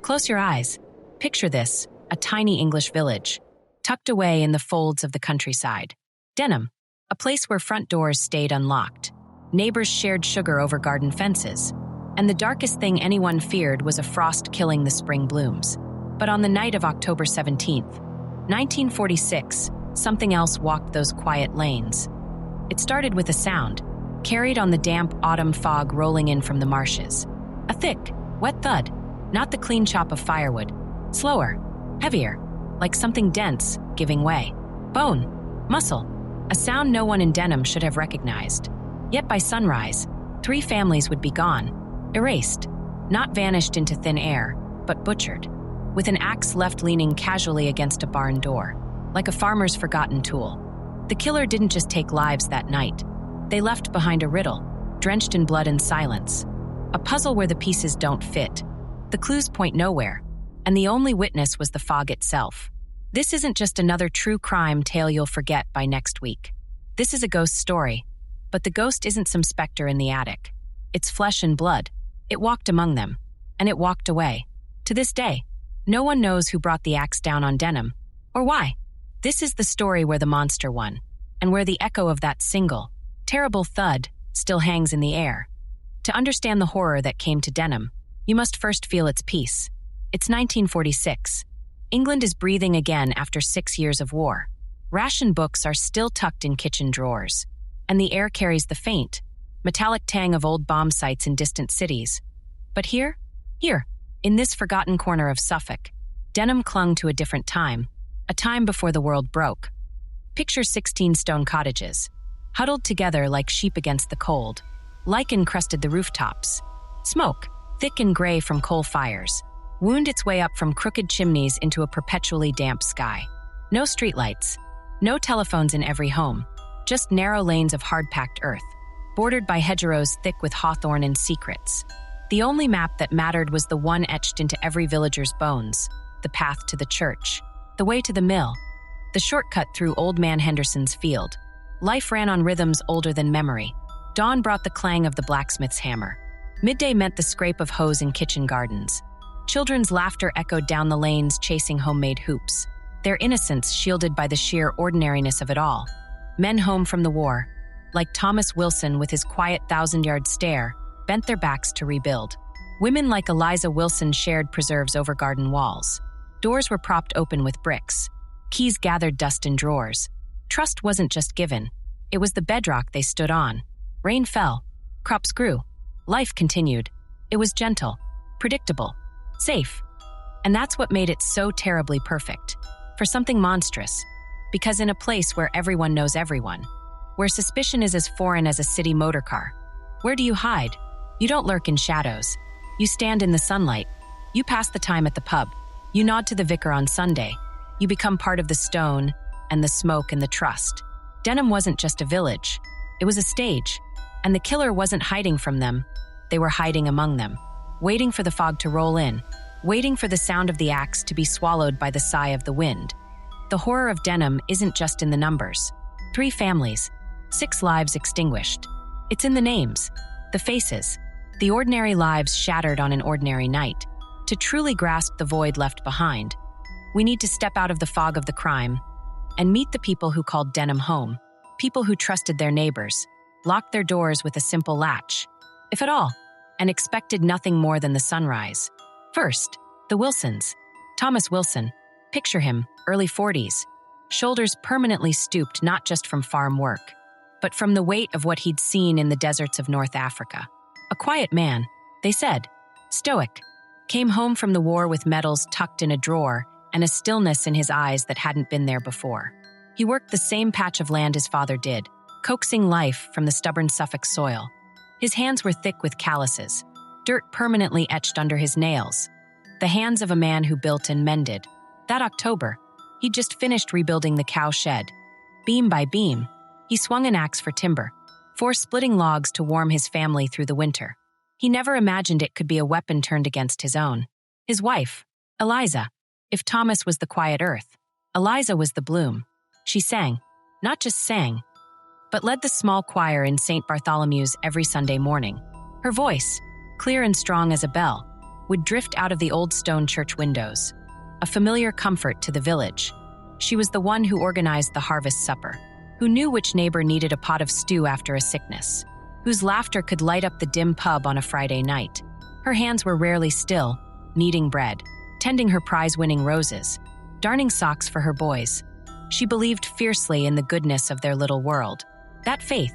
Close your eyes. Picture this, a tiny English village, tucked away in the folds of the countryside. Denham, a place where front doors stayed unlocked. Neighbors shared sugar over garden fences. And the darkest thing anyone feared was a frost killing the spring blooms. But on the night of October 17th, 1946, something else walked those quiet lanes. It started with a sound, carried on the damp autumn fog rolling in from the marshes. A thick, wet thud, not the clean chop of firewood. Slower, heavier, like something dense, giving way. Bone, muscle, a sound no one in Denham should have recognized. Yet by sunrise, 3 families would be gone, erased, not vanished into thin air, but butchered, with an axe left leaning casually against a barn door, like a farmer's forgotten tool. The killer didn't just take lives that night. They left behind a riddle, drenched in blood and silence. A puzzle where the pieces don't fit. The clues point nowhere, and the only witness was the fog itself. This isn't just another true crime tale you'll forget by next week. This is a ghost story, but the ghost isn't some specter in the attic. It's flesh and blood. It walked among them, and it walked away. To this day, no one knows who brought the axe down on Denham, or why. This is the story where the monster won, and where the echo of that single, terrible thud still hangs in the air. To understand the horror that came to Denham, you must first feel its peace. It's 1946. England is breathing again after 6 years of war. Ration books are still tucked in kitchen drawers, and the air carries the faint, metallic tang of old bomb sites in distant cities. But here, in this forgotten corner of Suffolk, Denham clung to a different time, a time before the world broke. Picture 16 stone cottages, huddled together like sheep against the cold. Lichen crusted the rooftops. Smoke, thick and gray from coal fires, wound its way up from crooked chimneys into a perpetually damp sky. No streetlights, no telephones in every home, just narrow lanes of hard-packed earth, bordered by hedgerows thick with hawthorn and secrets. The only map that mattered was the one etched into every villager's bones, the path to the church, the way to the mill, the shortcut through Old Man Henderson's field. Life ran on rhythms older than memory. Dawn brought the clang of the blacksmith's hammer. Midday meant the scrape of hoes in kitchen gardens. Children's laughter echoed down the lanes chasing homemade hoops, their innocence shielded by the sheer ordinariness of it all. Men home from the war, like Thomas Wilson with his quiet 1,000-yard stare, bent their backs to rebuild. Women like Eliza Wilson shared preserves over garden walls. Doors were propped open with bricks. Keys gathered dust in drawers. Trust wasn't just given. It was the bedrock they stood on. Rain fell. Crops grew. Life continued. It was gentle, predictable, safe. And that's what made it so terribly perfect. For something monstrous. Because in a place where everyone knows everyone, where suspicion is as foreign as a city motorcar, where do you hide? You don't lurk in shadows. You stand in the sunlight. You pass the time at the pub. You nod to the vicar on Sunday. You become part of the stone and the smoke and the trust. Denham wasn't just a village. It was a stage. And the killer wasn't hiding from them. They were hiding among them, waiting for the fog to roll in, waiting for the sound of the axe to be swallowed by the sigh of the wind. The horror of Denham isn't just in the numbers. 3 families, 6 lives extinguished. It's in the names, the faces, the ordinary lives shattered on an ordinary night. To truly grasp the void left behind, we need to step out of the fog of the crime and meet the people who called Denham home, people who trusted their neighbors, locked their doors with a simple latch, if at all, and expected nothing more than the sunrise. First, the Wilsons. Thomas Wilson. Picture him, early 40s, shoulders permanently stooped not just from farm work, but from the weight of what he'd seen in the deserts of North Africa. A quiet man, they said, stoic, came home from the war with medals tucked in a drawer and a stillness in his eyes that hadn't been there before. He worked the same patch of land his father did, coaxing life from the stubborn Suffolk soil. His hands were thick with calluses, dirt permanently etched under his nails, the hands of a man who built and mended. That October, he'd just finished rebuilding the cow shed. Beam by beam, he swung an axe for timber, 4 splitting logs to warm his family through the winter. He never imagined it could be a weapon turned against his own. His wife, Eliza. If Thomas was the quiet earth, Eliza was the bloom. She sang, not just sang, but led the small choir in St. Bartholomew's every Sunday morning. Her voice, clear and strong as a bell, would drift out of the old stone church windows, a familiar comfort to the village. She was the one who organized the harvest supper, who knew which neighbor needed a pot of stew after a sickness, whose laughter could light up the dim pub on a Friday night. Her hands were rarely still, kneading bread, tending her prize-winning roses, darning socks for her boys. She believed fiercely in the goodness of their little world. That faith,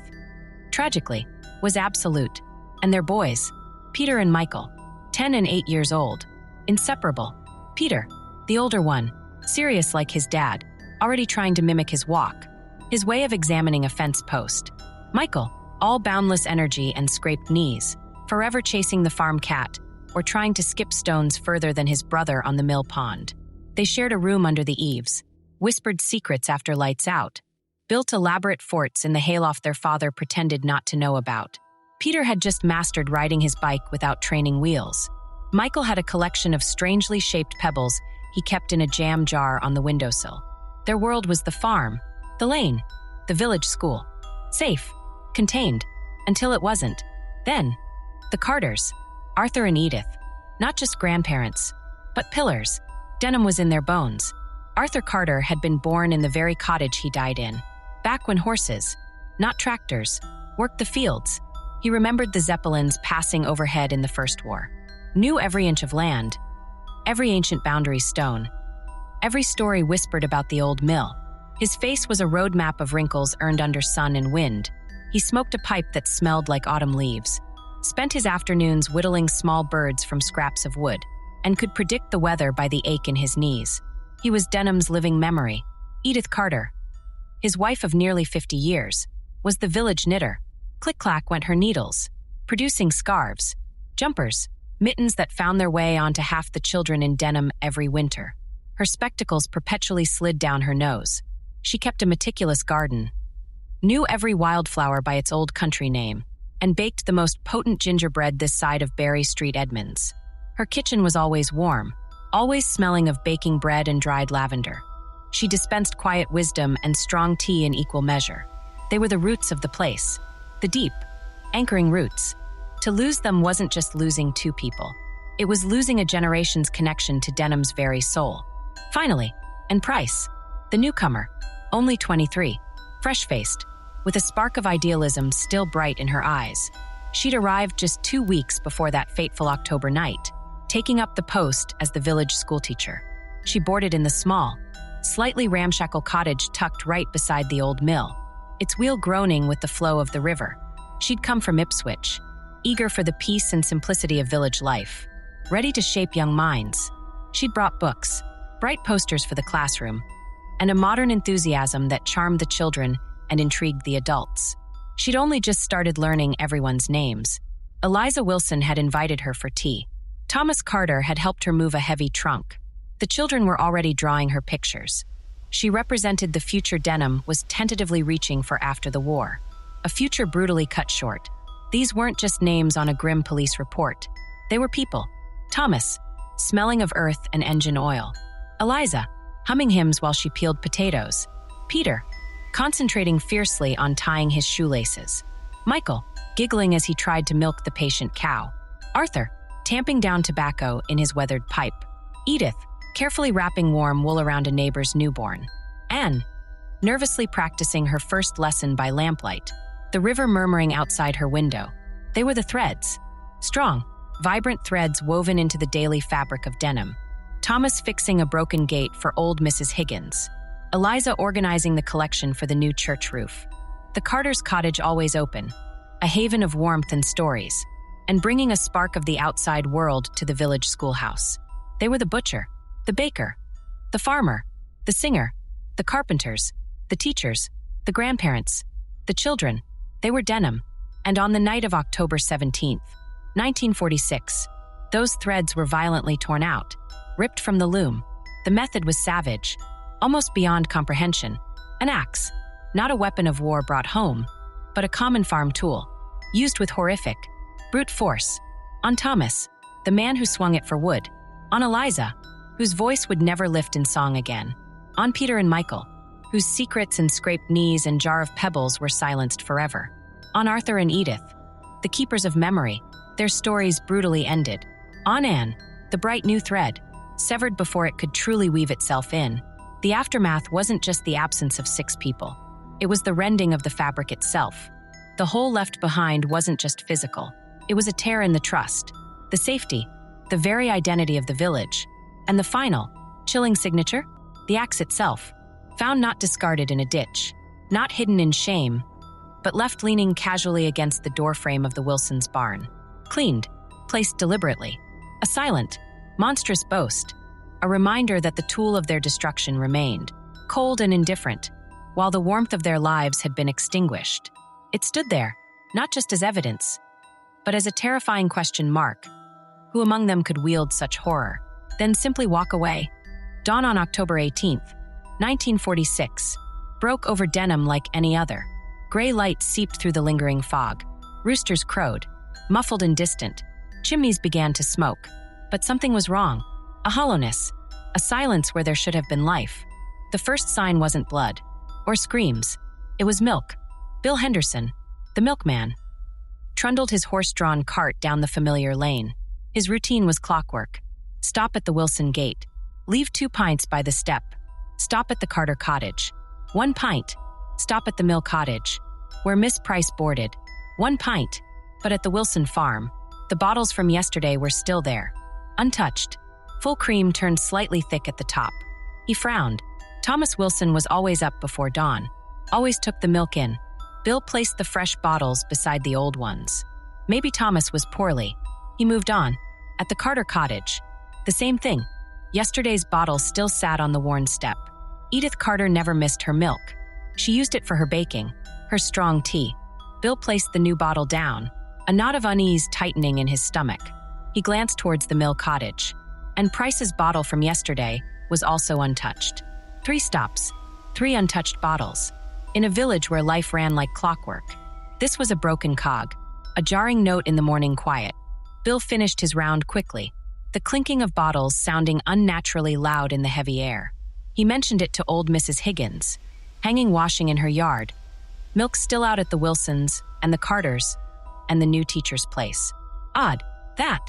tragically, was absolute, and their boys, Peter and Michael, 10 and 8 years old, inseparable. Peter, the older one, serious like his dad, already trying to mimic his walk, his way of examining a fence post. Michael, all boundless energy and scraped knees, forever chasing the farm cat or trying to skip stones further than his brother on the mill pond. They shared a room under the eaves, whispered secrets after lights out, built elaborate forts in the hayloft their father pretended not to know about. Peter had just mastered riding his bike without training wheels. Michael had a collection of strangely shaped pebbles he kept in a jam jar on the windowsill. Their world was the farm, the lane, the village school. Safe, contained, until it wasn't. Then, the Carters, Arthur and Edith, not just grandparents, but pillars. Denham was in their bones. Arthur Carter had been born in the very cottage he died in, back when horses, not tractors, worked the fields. He remembered the Zeppelins passing overhead in the First War, knew every inch of land, every ancient boundary stone, every story whispered about the old mill. His face was a roadmap of wrinkles earned under sun and wind. He smoked a pipe that smelled like autumn leaves, spent his afternoons whittling small birds from scraps of wood, and could predict the weather by the ache in his knees. He was Denham's living memory. Edith Carter, his wife of nearly 50 years, was the village knitter. Click-clack went her needles, producing scarves, jumpers, mittens that found their way onto half the children in Denham every winter. Her spectacles perpetually slid down her nose. She kept a meticulous garden, knew every wildflower by its old country name, and baked the most potent gingerbread this side of Berry Street, Edmonds. Her kitchen was always warm, always smelling of baking bread and dried lavender. She dispensed quiet wisdom and strong tea in equal measure. They were the roots of the place, the deep, anchoring roots. To lose them wasn't just losing two people. It was losing a generation's connection to Denham's very soul. Finally, and Price, the newcomer, only 23, fresh-faced, with a spark of idealism still bright in her eyes. She'd arrived just 2 weeks before that fateful October night, taking up the post as the village schoolteacher. She boarded in the small, slightly ramshackle cottage tucked right beside the old mill, its wheel groaning with the flow of the river. She'd come from Ipswich, eager for the peace and simplicity of village life, ready to shape young minds. She'd brought books, bright posters for the classroom, and a modern enthusiasm that charmed the children and intrigued the adults. She'd only just started learning everyone's names. Eliza Wilson had invited her for tea. Thomas Carter had helped her move a heavy trunk. The children were already drawing her pictures. She represented the future Denham was tentatively reaching for after the war, a future brutally cut short. These weren't just names on a grim police report. They were people. Thomas, smelling of earth and engine oil. Eliza, humming hymns while she peeled potatoes. Peter, concentrating fiercely on tying his shoelaces. Michael, giggling as he tried to milk the patient cow. Arthur, tamping down tobacco in his weathered pipe. Edith, carefully wrapping warm wool around a neighbor's newborn. Anne, nervously practicing her first lesson by lamplight, the river murmuring outside her window. They were the threads. Strong, vibrant threads woven into the daily fabric of Denham. Thomas fixing a broken gate for old Mrs. Higgins. Eliza organizing the collection for the new church roof. The Carters' cottage always open, a haven of warmth and stories, and bringing a spark of the outside world to the village schoolhouse. They were the butcher, the baker, the farmer, the singer, the carpenters, the teachers, the grandparents, the children. They were Denham. And on the night of October 17th, 1946, those threads were violently torn out, ripped from the loom. The method was savage, almost beyond comprehension. An axe, not a weapon of war brought home, but a common farm tool, used with horrific, brute force. On Thomas, the man who swung it for wood. On Eliza, whose voice would never lift in song again. On Peter and Michael, whose secrets and scraped knees and jar of pebbles were silenced forever. On Arthur and Edith, the keepers of memory, their stories brutally ended. On Anne, The bright new thread, severed before it could truly weave itself in. The aftermath wasn't just the absence of 6 people. It was the rending of the fabric itself. The hole left behind wasn't just physical. It was a tear in the trust, the safety, the very identity of the village. And the final, chilling signature? The axe itself, found not discarded in a ditch, not hidden in shame, but left leaning casually against the doorframe of the Wilsons' barn. Cleaned, placed deliberately. A silent, monstrous boast, a reminder that the tool of their destruction remained, cold and indifferent, while the warmth of their lives had been extinguished. It stood there, not just as evidence, but as a terrifying question mark. Who among them could wield such horror, then simply walk away? Dawn on October 18th, 1946, broke over Denham like any other. Gray light seeped through the lingering fog. Roosters crowed, muffled and distant. Chimneys began to smoke. But something was wrong. A hollowness, a silence where there should have been life. The first sign wasn't blood, or screams. It was milk. Bill Henderson, the milkman, trundled his horse-drawn cart down the familiar lane. His routine was clockwork. Stop at the Wilson gate. Leave 2 pints by the step. Stop at the Carter cottage. 1 pint. Stop at the Mill cottage, where Miss Price boarded. 1 pint. But at the Wilson farm, the bottles from yesterday were still there, untouched. Full cream turned slightly thick at the top. He frowned. Thomas Wilson was always up before dawn, always took the milk in. Bill placed the fresh bottles beside the old ones. Maybe Thomas was poorly. He moved on. At the Carter cottage, the same thing. Yesterday's bottle still sat on the worn step. Edith Carter never missed her milk. She used it for her baking, her strong tea. Bill placed the new bottle down, a knot of unease tightening in his stomach. He glanced towards the Mill cottage, and Price's bottle from yesterday was also untouched. 3 stops, 3 untouched bottles. In a village where life ran like clockwork, this was a broken cog, a jarring note in the morning quiet. Bill finished his round quickly, the clinking of bottles sounding unnaturally loud in the heavy air. He mentioned it to old Mrs. Higgins, hanging washing in her yard. Milk still out at the Wilsons and the Carters and the new teacher's place. Odd, that.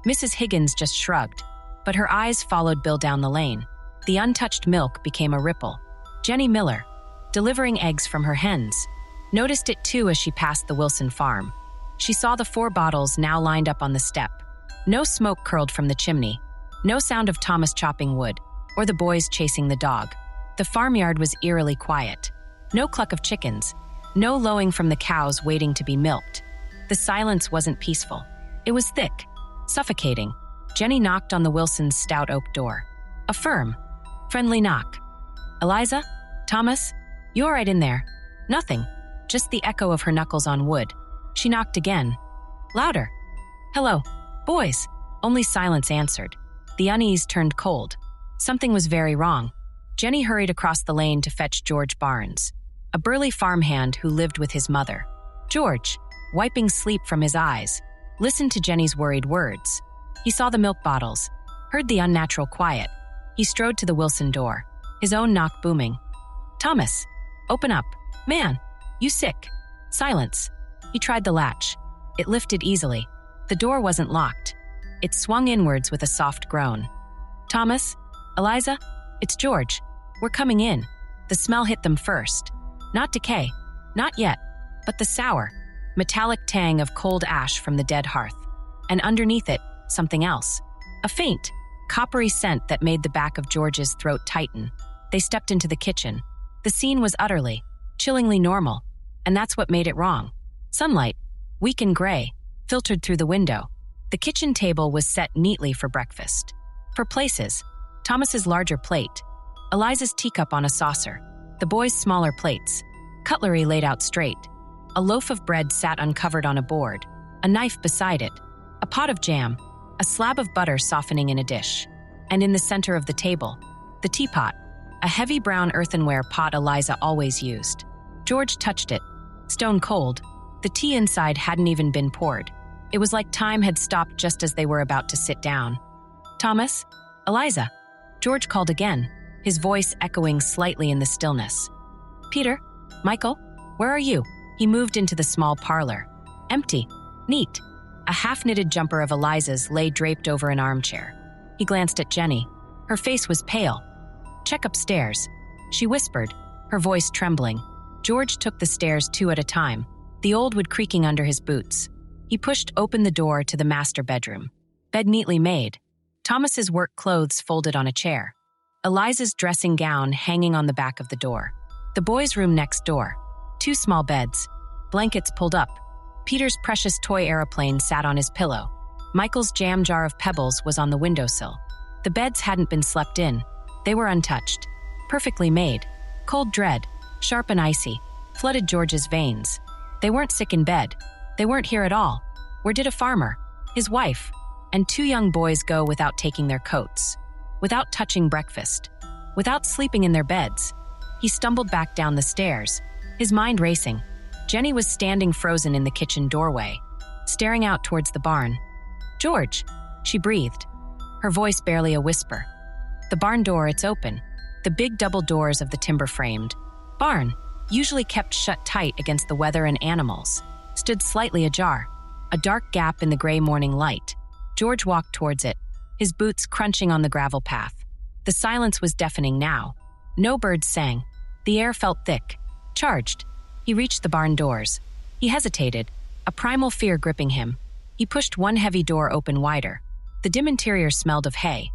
Mrs. Higgins just shrugged, but her eyes followed Bill down the lane. The untouched milk became a ripple. Jenny Miller, delivering eggs from her hens, noticed it too as she passed the Wilson farm. She saw the 4 bottles now lined up on the step. No smoke curled from the chimney, no sound of Thomas chopping wood, or the boys chasing the dog. The farmyard was eerily quiet. No cluck of chickens, no lowing from the cows waiting to be milked. The silence wasn't peaceful. It was thick, suffocating. Jenny knocked on the Wilsons' stout oak door. A firm, friendly knock. "Eliza? Thomas? You all right in there?" Nothing, just the echo of her knuckles on wood. She knocked again. Louder. "Hello, boys." Only silence answered. The unease turned cold. Something was very wrong. Jenny hurried across the lane to fetch George Barnes, a burly farmhand who lived with his mother. George, wiping sleep from his eyes, listened to Jenny's worried words. He saw the milk bottles, heard the unnatural quiet. He strode to the Wilson door, his own knock booming. "Thomas, open up. Man, you sick." Silence. He tried the latch. It lifted easily. The door wasn't locked. It swung inwards with a soft groan. "Thomas? Eliza? It's George. We're coming in." The smell hit them first. Not decay. Not yet. But the sour, metallic tang of cold ash from the dead hearth. And underneath it, something else. A faint, coppery scent that made the back of George's throat tighten. They stepped into the kitchen. The scene was utterly, chillingly normal. And that's what made it wrong. Sunlight, weak and gray, filtered through the window. The kitchen table was set neatly for breakfast. For places, Thomas's larger plate, Eliza's teacup on a saucer, the boys' smaller plates, cutlery laid out straight. A loaf of bread sat uncovered on a board, a knife beside it, a pot of jam, a slab of butter softening in a dish. And in the center of the table, the teapot, a heavy brown earthenware pot Eliza always used. George touched it, stone cold. The tea inside hadn't even been poured. It was like time had stopped just as they were about to sit down. "Thomas? Eliza?" George called again, his voice echoing slightly in the stillness. "Peter? Michael? Where are you?" He moved into the small parlor. Empty. Neat. A half-knitted jumper of Eliza's lay draped over an armchair. He glanced at Jenny. Her face was pale. "Check upstairs," she whispered, her voice trembling. George took the stairs 2 at a time, the old wood creaking under his boots. He pushed open the door to the master bedroom. Bed neatly made. Thomas's work clothes folded on a chair. Eliza's dressing gown hanging on the back of the door. The boys' room next door. 2 small beds. Blankets pulled up. Peter's precious toy aeroplane sat on his pillow. Michael's jam jar of pebbles was on the windowsill. The beds hadn't been slept in. They were untouched. Perfectly made. Cold dread, sharp and icy, flooded George's veins. They weren't sick in bed. They weren't here at all. Where did a farmer, his wife, and 2 young boys go without taking their coats? Without touching breakfast? Without sleeping in their beds? He stumbled back down the stairs, his mind racing. Jenny was standing frozen in the kitchen doorway, staring out towards the barn. "George," she breathed, her voice barely a whisper. The barn door, it's open. The big double doors of the timber-framed barn, usually kept shut tight against the weather and animals, stood slightly ajar, a dark gap in the gray morning light. George walked towards it, his boots crunching on the gravel path. The silence was deafening now. No birds sang. The air felt thick, charged. He reached the barn doors. He hesitated, a primal fear gripping him. He pushed one heavy door open wider. The dim interior smelled of hay,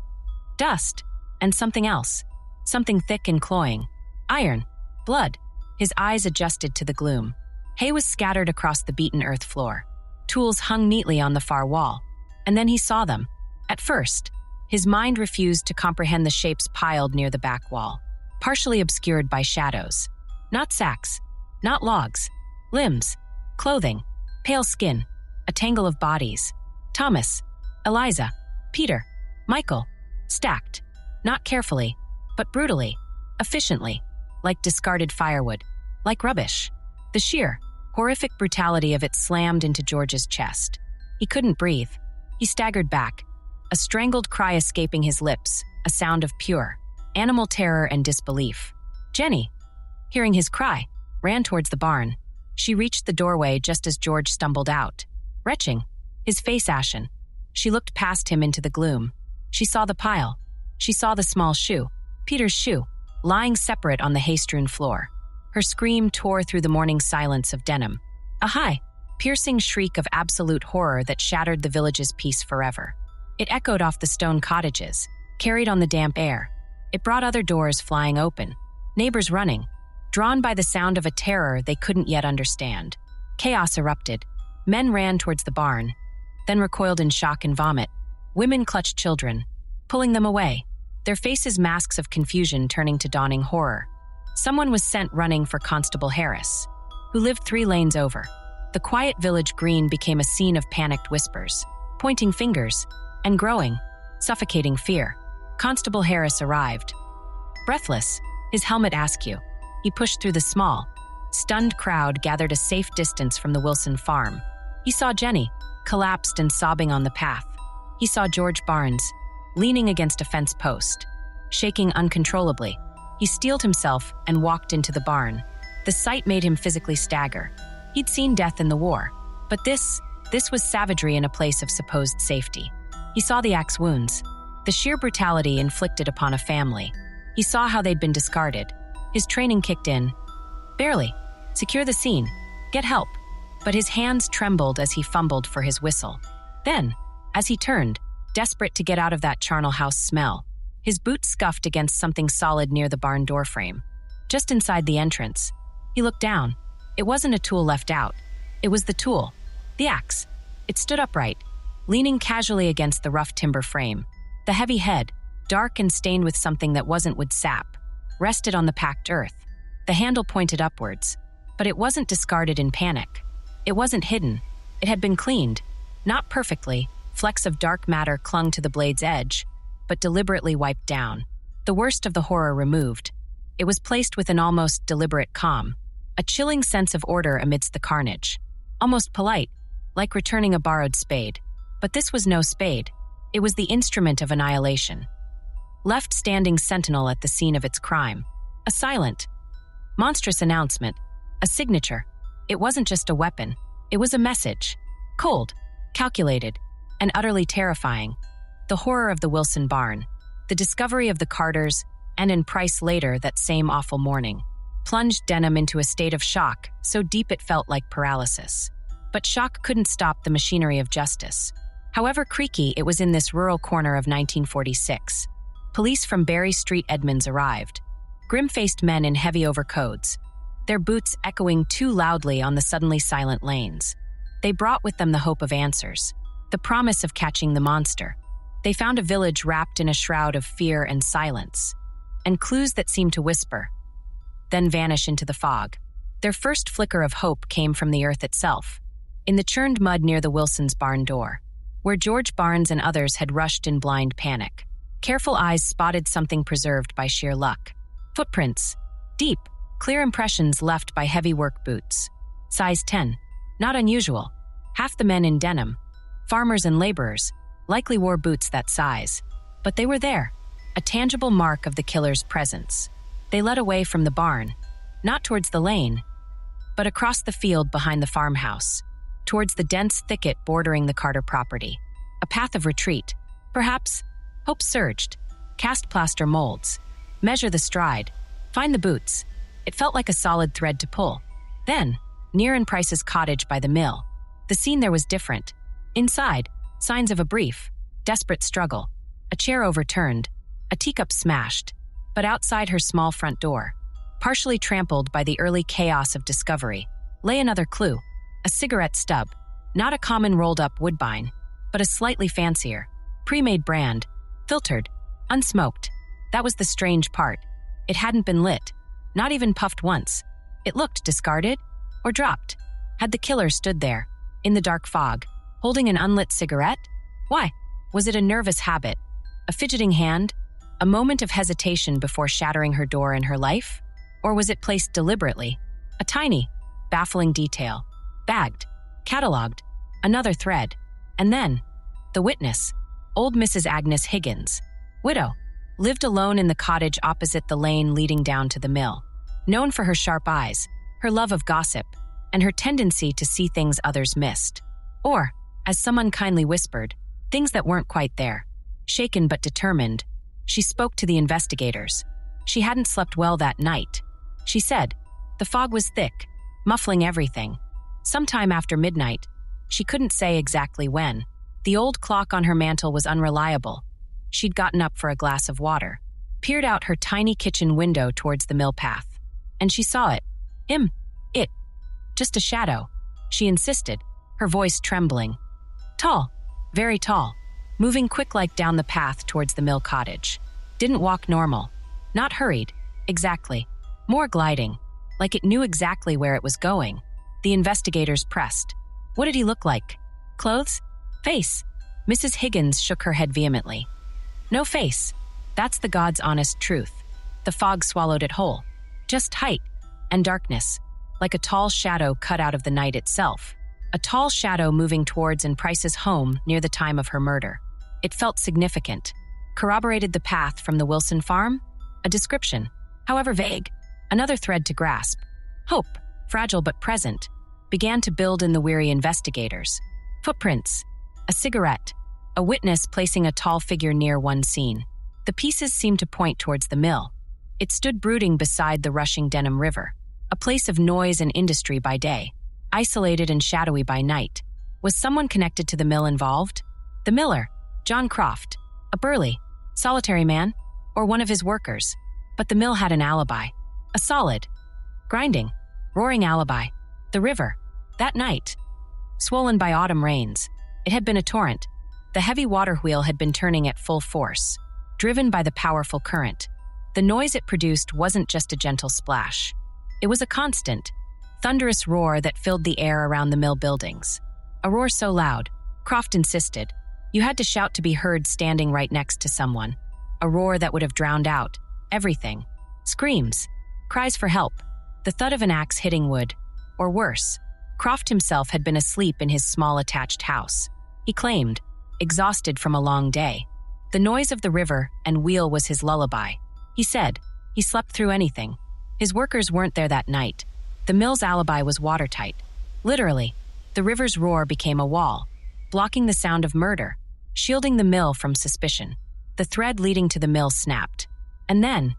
dust, and something else. Something thick and cloying. Iron. Blood. His eyes adjusted to the gloom. Hay was scattered across the beaten earth floor. Tools hung neatly on the far wall. And then he saw them. At first, his mind refused to comprehend the shapes piled near the back wall, partially obscured by shadows. Not sacks. Not logs. Limbs. Clothing. Pale skin. A tangle of bodies. Thomas. Eliza. Peter. Michael. Stacked. Not carefully, but brutally. Efficiently. Like discarded firewood. Like rubbish. The sheer, horrific brutality of it slammed into George's chest. He couldn't breathe. He staggered back, a strangled cry escaping his lips, a sound of pure, animal terror and disbelief. Jenny, hearing his cry, ran towards the barn. She reached the doorway just as George stumbled out. Retching, his face ashen. She looked past him into the gloom. She saw the pile. She saw the small shoe, Peter's shoe, lying separate on the hay-strewn floor. Her scream tore through the morning silence of Denham. A high, piercing shriek of absolute horror that shattered the village's peace forever. It echoed off the stone cottages, carried on the damp air. It brought other doors flying open, neighbors running, drawn by the sound of a terror they couldn't yet understand. Chaos erupted. Men ran towards the barn, then recoiled in shock and vomit. Women clutched children, pulling them away, their faces masks of confusion turning to dawning horror. Someone was sent running for Constable Harris, who lived 3 lanes over. The quiet village green became a scene of panicked whispers, pointing fingers, and growing, suffocating fear. Constable Harris arrived. Breathless, his helmet askew, he pushed through the small, stunned crowd gathered a safe distance from the Wilson farm. He saw Jenny, collapsed and sobbing on the path. He saw George Barnes, leaning against a fence post, shaking uncontrollably. He steeled himself and walked into the barn. The sight made him physically stagger. He'd seen death in the war, but this was savagery in a place of supposed safety. He saw the axe wounds, the sheer brutality inflicted upon a family. He saw how they'd been discarded. His training kicked in. Barely. Secure the scene. Get help. But his hands trembled as he fumbled for his whistle. Then, as he turned, desperate to get out of that charnel house smell, his boots scuffed against something solid near the barn doorframe. Just inside the entrance, he looked down. It wasn't a tool left out. It was the tool, the axe. It stood upright, leaning casually against the rough timber frame. The heavy head, dark and stained with something that wasn't wood sap, rested on the packed earth. The handle pointed upwards, but it wasn't discarded in panic. It wasn't hidden. It had been cleaned. Not perfectly, flecks of dark matter clung to the blade's edge, but deliberately wiped down. The worst of the horror removed. It was placed with an almost deliberate calm, a chilling sense of order amidst the carnage. Almost polite, like returning a borrowed spade. But this was no spade. It was the instrument of annihilation. Left standing sentinel at the scene of its crime. A silent, monstrous announcement. A signature. It wasn't just a weapon. It was a message. Cold, calculated, and utterly terrifying. The horror of the Wilson barn, the discovery of the Carters, and in Price later that same awful morning, plunged Denham into a state of shock so deep it felt like paralysis. But shock couldn't stop the machinery of justice. However creaky it was in this rural corner of 1946, police from Berry Street, Edmonds arrived, grim-faced men in heavy overcoats, their boots echoing too loudly on the suddenly silent lanes. They brought with them the hope of answers, the promise of catching the monster. They found a village wrapped in a shroud of fear and silence, and clues that seemed to whisper, then vanish into the fog. Their first flicker of hope came from the earth itself, in the churned mud near the Wilsons' barn door, where George Barnes and others had rushed in blind panic. Careful eyes spotted something preserved by sheer luck. Footprints, deep, clear impressions left by heavy work boots. Size 10, not unusual. Half the men in Denham, farmers and laborers, likely wore boots that size. But they were there, a tangible mark of the killer's presence. They led away from the barn, not towards the lane, but across the field behind the farmhouse, towards the dense thicket bordering the Carter property. A path of retreat. Perhaps, hope surged. Cast plaster molds. Measure the stride. Find the boots. It felt like a solid thread to pull. Then, near in Price's cottage by the mill, the scene there was different. Inside, signs of a brief, desperate struggle. A chair overturned, a teacup smashed. But outside her small front door, partially trampled by the early chaos of discovery, lay another clue. A cigarette stub. Not a common rolled-up woodbine, but a slightly fancier, pre-made brand, filtered, unsmoked. That was the strange part. It hadn't been lit, not even puffed once. It looked discarded or dropped. Had the killer stood there, in the dark fog, holding an unlit cigarette? Why? Was it a nervous habit? A fidgeting hand? A moment of hesitation before shattering her door in her life? Or was it placed deliberately? A tiny, baffling detail. Bagged, catalogued, another thread. And then, the witness, old Mrs. Agnes Higgins, widow, lived alone in the cottage opposite the lane leading down to the mill. Known for her sharp eyes, her love of gossip, and her tendency to see things others missed. Or, as someone kindly whispered, things that weren't quite there. Shaken but determined, she spoke to the investigators. She hadn't slept well that night. She said, the fog was thick, muffling everything. Sometime after midnight, she couldn't say exactly when. The old clock on her mantel was unreliable. She'd gotten up for a glass of water, peered out her tiny kitchen window towards the mill path, and she saw it. It. Just a shadow. She insisted, her voice trembling. Tall, very tall, moving quick-like down the path towards the mill cottage. Didn't walk normal, not hurried, exactly. More gliding, like it knew exactly where it was going. The investigators pressed. What did he look like? Clothes? Face? Mrs. Higgins shook her head vehemently. No face. That's the God's honest truth. The fog swallowed it whole. Just height and darkness, like a tall shadow cut out of the night itself. A tall shadow moving towards Price's home near the time of her murder. It felt significant. Corroborated the path from the Wilson farm? A description, however vague. Another thread to grasp. Hope, fragile but present, began to build in the weary investigators. Footprints, a cigarette, a witness placing a tall figure near one scene. The pieces seemed to point towards the mill. It stood brooding beside the rushing Denham River, a place of noise and industry by day, isolated and shadowy by night. Was someone connected to the mill involved? The miller, John Croft, a burly, solitary man, or one of his workers. But the mill had an alibi, a solid, grinding, roaring alibi. The river, that night, swollen by autumn rains. It had been a torrent. The heavy water wheel had been turning at full force, driven by the powerful current. The noise it produced wasn't just a gentle splash. It was a constant, thunderous roar that filled the air around the mill buildings. A roar so loud, Croft insisted, you had to shout to be heard standing right next to someone. A roar that would have drowned out everything. Screams, cries for help, the thud of an axe hitting wood, or worse. Croft himself had been asleep in his small attached house. He claimed, exhausted from a long day. The noise of the river and wheel was his lullaby. He said, he slept through anything. His workers weren't there that night. The mill's alibi was watertight. Literally, the river's roar became a wall, blocking the sound of murder. shielding the mill from suspicion. The thread leading to the mill snapped. And then,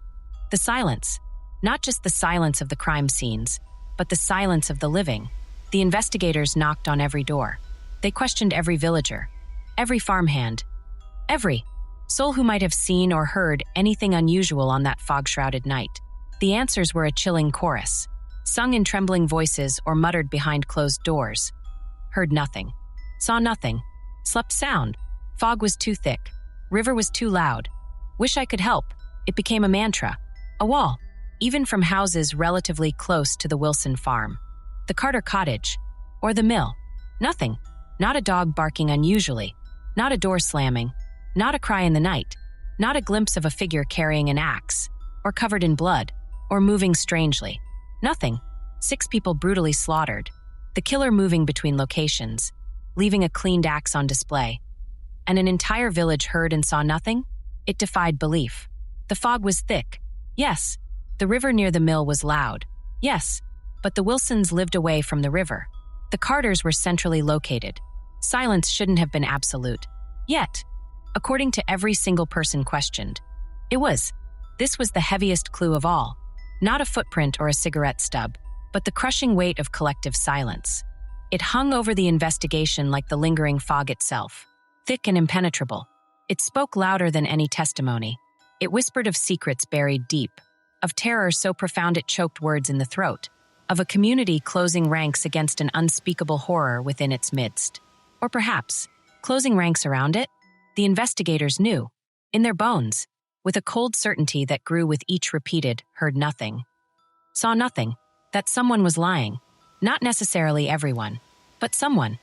the silence. Not just the silence of the crime scenes, but the silence of the living. The investigators knocked on every door. They questioned every villager, every farmhand, every soul who might have seen or heard anything unusual on that fog-shrouded night. The answers were a chilling chorus, sung in trembling voices or muttered behind closed doors. Heard nothing, saw nothing, slept sound. Fog was too thick, river was too loud. Wish I could help. It became a mantra, a wall, even from houses relatively close to the Wilson farm. The Carter cottage, or the mill. Nothing. Not a dog barking unusually, not a door slamming, not a cry in the night, not a glimpse of a figure carrying an axe, or covered in blood, or moving strangely. Nothing. 6 people brutally slaughtered, the killer moving between locations, leaving a cleaned axe on display. And an entire village heard and saw nothing? It defied belief. The fog was thick. Yes. The river near the mill was loud. Yes. But the Wilsons lived away from the river. The Carters were centrally located. Silence shouldn't have been absolute. Yet, according to every single person questioned, it was. This was the heaviest clue of all. Not a footprint or a cigarette stub, but the crushing weight of collective silence. It hung over the investigation like the lingering fog itself, thick and impenetrable. It spoke louder than any testimony. It whispered of secrets buried deep, of terror so profound it choked words in the throat, of a community closing ranks against an unspeakable horror within its midst. Or perhaps, closing ranks around it? The investigators knew, in their bones, with a cold certainty that grew with each repeated, heard nothing, saw nothing, that someone was lying. Not necessarily everyone, but someone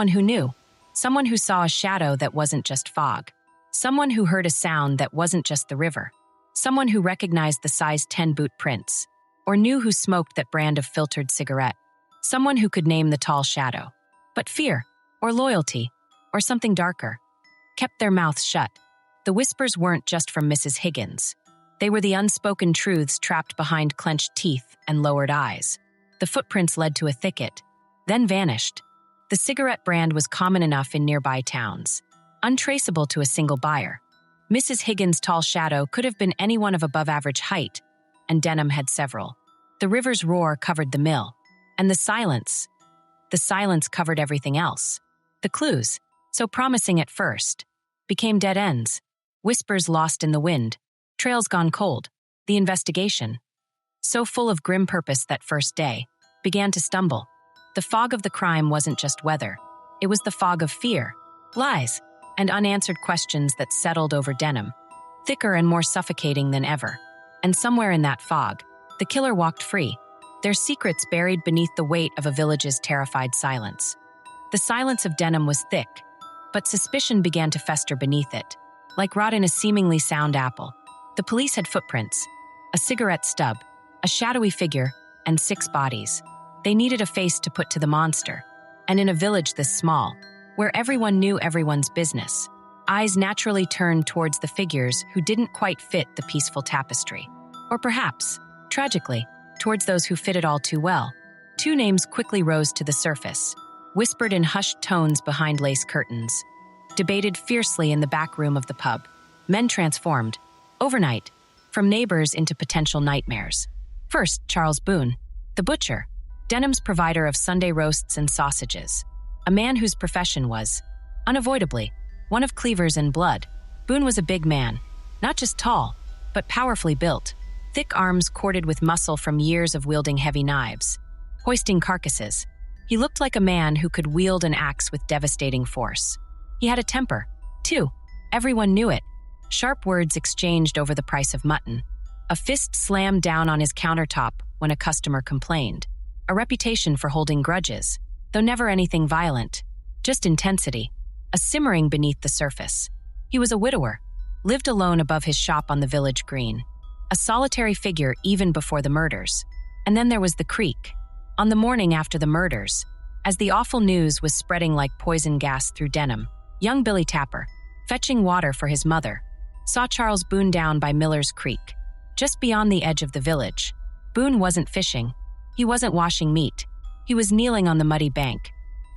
who knew, someone who saw a shadow that wasn't just fog, someone who heard a sound that wasn't just the river, someone who recognized the size 10 boot prints, or knew who smoked that brand of filtered cigarette, someone who could name the tall shadow. But fear, or loyalty, or something darker, kept their mouths shut. The whispers weren't just from Mrs. Higgins. They were the unspoken truths trapped behind clenched teeth and lowered eyes. The footprints led to a thicket, then vanished. The cigarette brand was common enough in nearby towns, untraceable to a single buyer. Mrs. Higgins' tall shadow could have been anyone of above-average height, and Denham had several. The river's roar covered the mill, and the silence covered everything else. The clues, so promising at first, became dead ends, whispers lost in the wind, trails gone cold. The investigation, so full of grim purpose that first day, began to stumble. The fog of the crime wasn't just weather. It was the fog of fear, lies, and unanswered questions that settled over Denham, thicker and more suffocating than ever. And somewhere in that fog, the killer walked free, their secrets buried beneath the weight of a village's terrified silence. The silence of Denham was thick, but suspicion began to fester beneath it, like rot in a seemingly sound apple. The police had footprints, a cigarette stub, a shadowy figure, and 6 bodies. They needed a face to put to the monster. And in a village this small, where everyone knew everyone's business, eyes naturally turned towards the figures who didn't quite fit the peaceful tapestry. Or perhaps, tragically, towards those who fit it all too well. 2 names quickly rose to the surface, whispered in hushed tones behind lace curtains, debated fiercely in the back room of the pub. Men transformed, overnight, from neighbors into potential nightmares. First, Charles Boone, the butcher, Denham's provider of Sunday roasts and sausages, a man whose profession was, unavoidably, one of cleavers and blood. Boone was a big man, not just tall, but powerfully built, thick arms corded with muscle from years of wielding heavy knives, hoisting carcasses. He looked like a man who could wield an axe with devastating force. He had a temper, too. Everyone knew it. Sharp words exchanged over the price of mutton. A fist slammed down on his countertop when a customer complained. A reputation for holding grudges, though never anything violent, just intensity, a simmering beneath the surface. He was a widower, lived alone above his shop on the village green, a solitary figure even before the murders. And then there was the creek. On the morning after the murders, as the awful news was spreading like poison gas through Denham, young Billy Tapper, fetching water for his mother, saw Charles Boone down by Miller's Creek, just beyond the edge of the village. Boone wasn't fishing. He wasn't washing meat. He was kneeling on the muddy bank,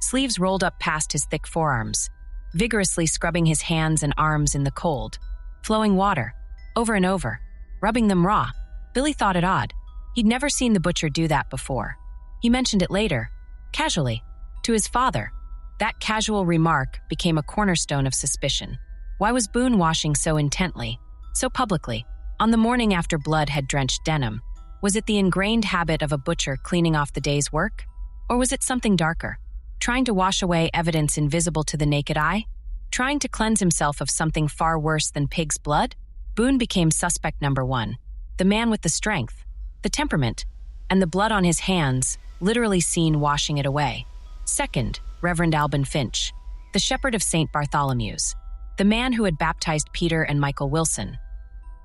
sleeves rolled up past his thick forearms, vigorously scrubbing his hands and arms in the cold, flowing water, over and over, rubbing them raw. Billy thought it odd. He'd never seen the butcher do that before. He mentioned it later, casually, to his father. That casual remark became a cornerstone of suspicion. Why was Boone washing so intently, so publicly, on the morning after blood had drenched Denham? Was it the ingrained habit of a butcher cleaning off the day's work? Or was it something darker? Trying to wash away evidence invisible to the naked eye? Trying to cleanse himself of something far worse than pig's blood? Boone became suspect number one. The man with the strength, the temperament, and the blood on his hands, literally seen washing it away. Second, Reverend Alban Finch, the shepherd of St. Bartholomew's, the man who had baptized Peter and Michael Wilson,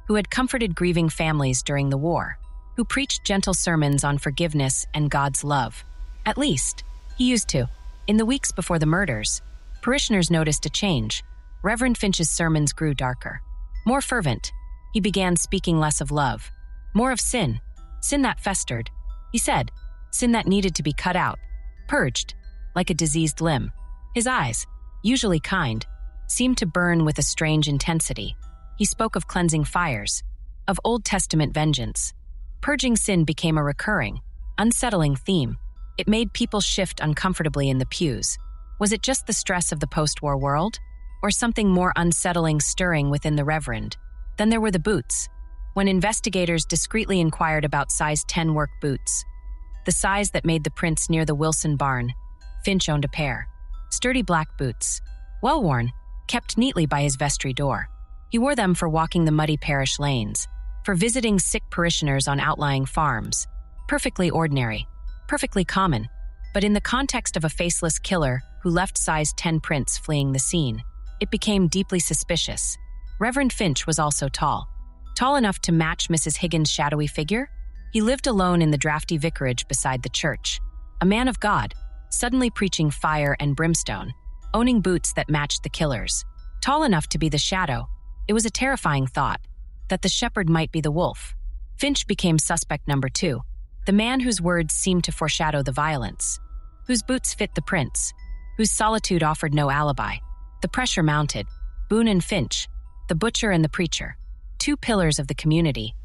who had comforted grieving families during the war, who preached gentle sermons on forgiveness and God's love. At least, he used to. In the weeks before the murders, parishioners noticed a change. Reverend Finch's sermons grew darker, more fervent. He began speaking less of love, more of sin, sin that festered. He said, sin that needed to be cut out, purged, like a diseased limb. His eyes, usually kind, seemed to burn with a strange intensity. He spoke of cleansing fires, of Old Testament vengeance. Purging sin became a recurring, unsettling theme. It made people shift uncomfortably in the pews. Was it just the stress of the post-war world? Or something more unsettling stirring within the Reverend? Then there were the boots. When investigators discreetly inquired about size 10 work boots, the size that made the prints near the Wilson barn, Finch owned a pair. Sturdy black boots, well-worn, kept neatly by his vestry door. He wore them for walking the muddy parish lanes, for visiting sick parishioners on outlying farms. Perfectly ordinary, perfectly common, but in the context of a faceless killer who left size 10 prints fleeing the scene, it became deeply suspicious. Reverend Finch was also tall enough to match Mrs. Higgins' shadowy figure. He lived alone in the drafty vicarage beside the church, a man of God, suddenly preaching fire and brimstone, owning boots that matched the killer's. Tall enough to be the shadow. It was a terrifying thought, that the shepherd might be the wolf. Finch became suspect number two, the man whose words seemed to foreshadow the violence, whose boots fit the prints, whose solitude offered no alibi. The pressure mounted. Boone and Finch, the butcher and the preacher, two pillars of the community,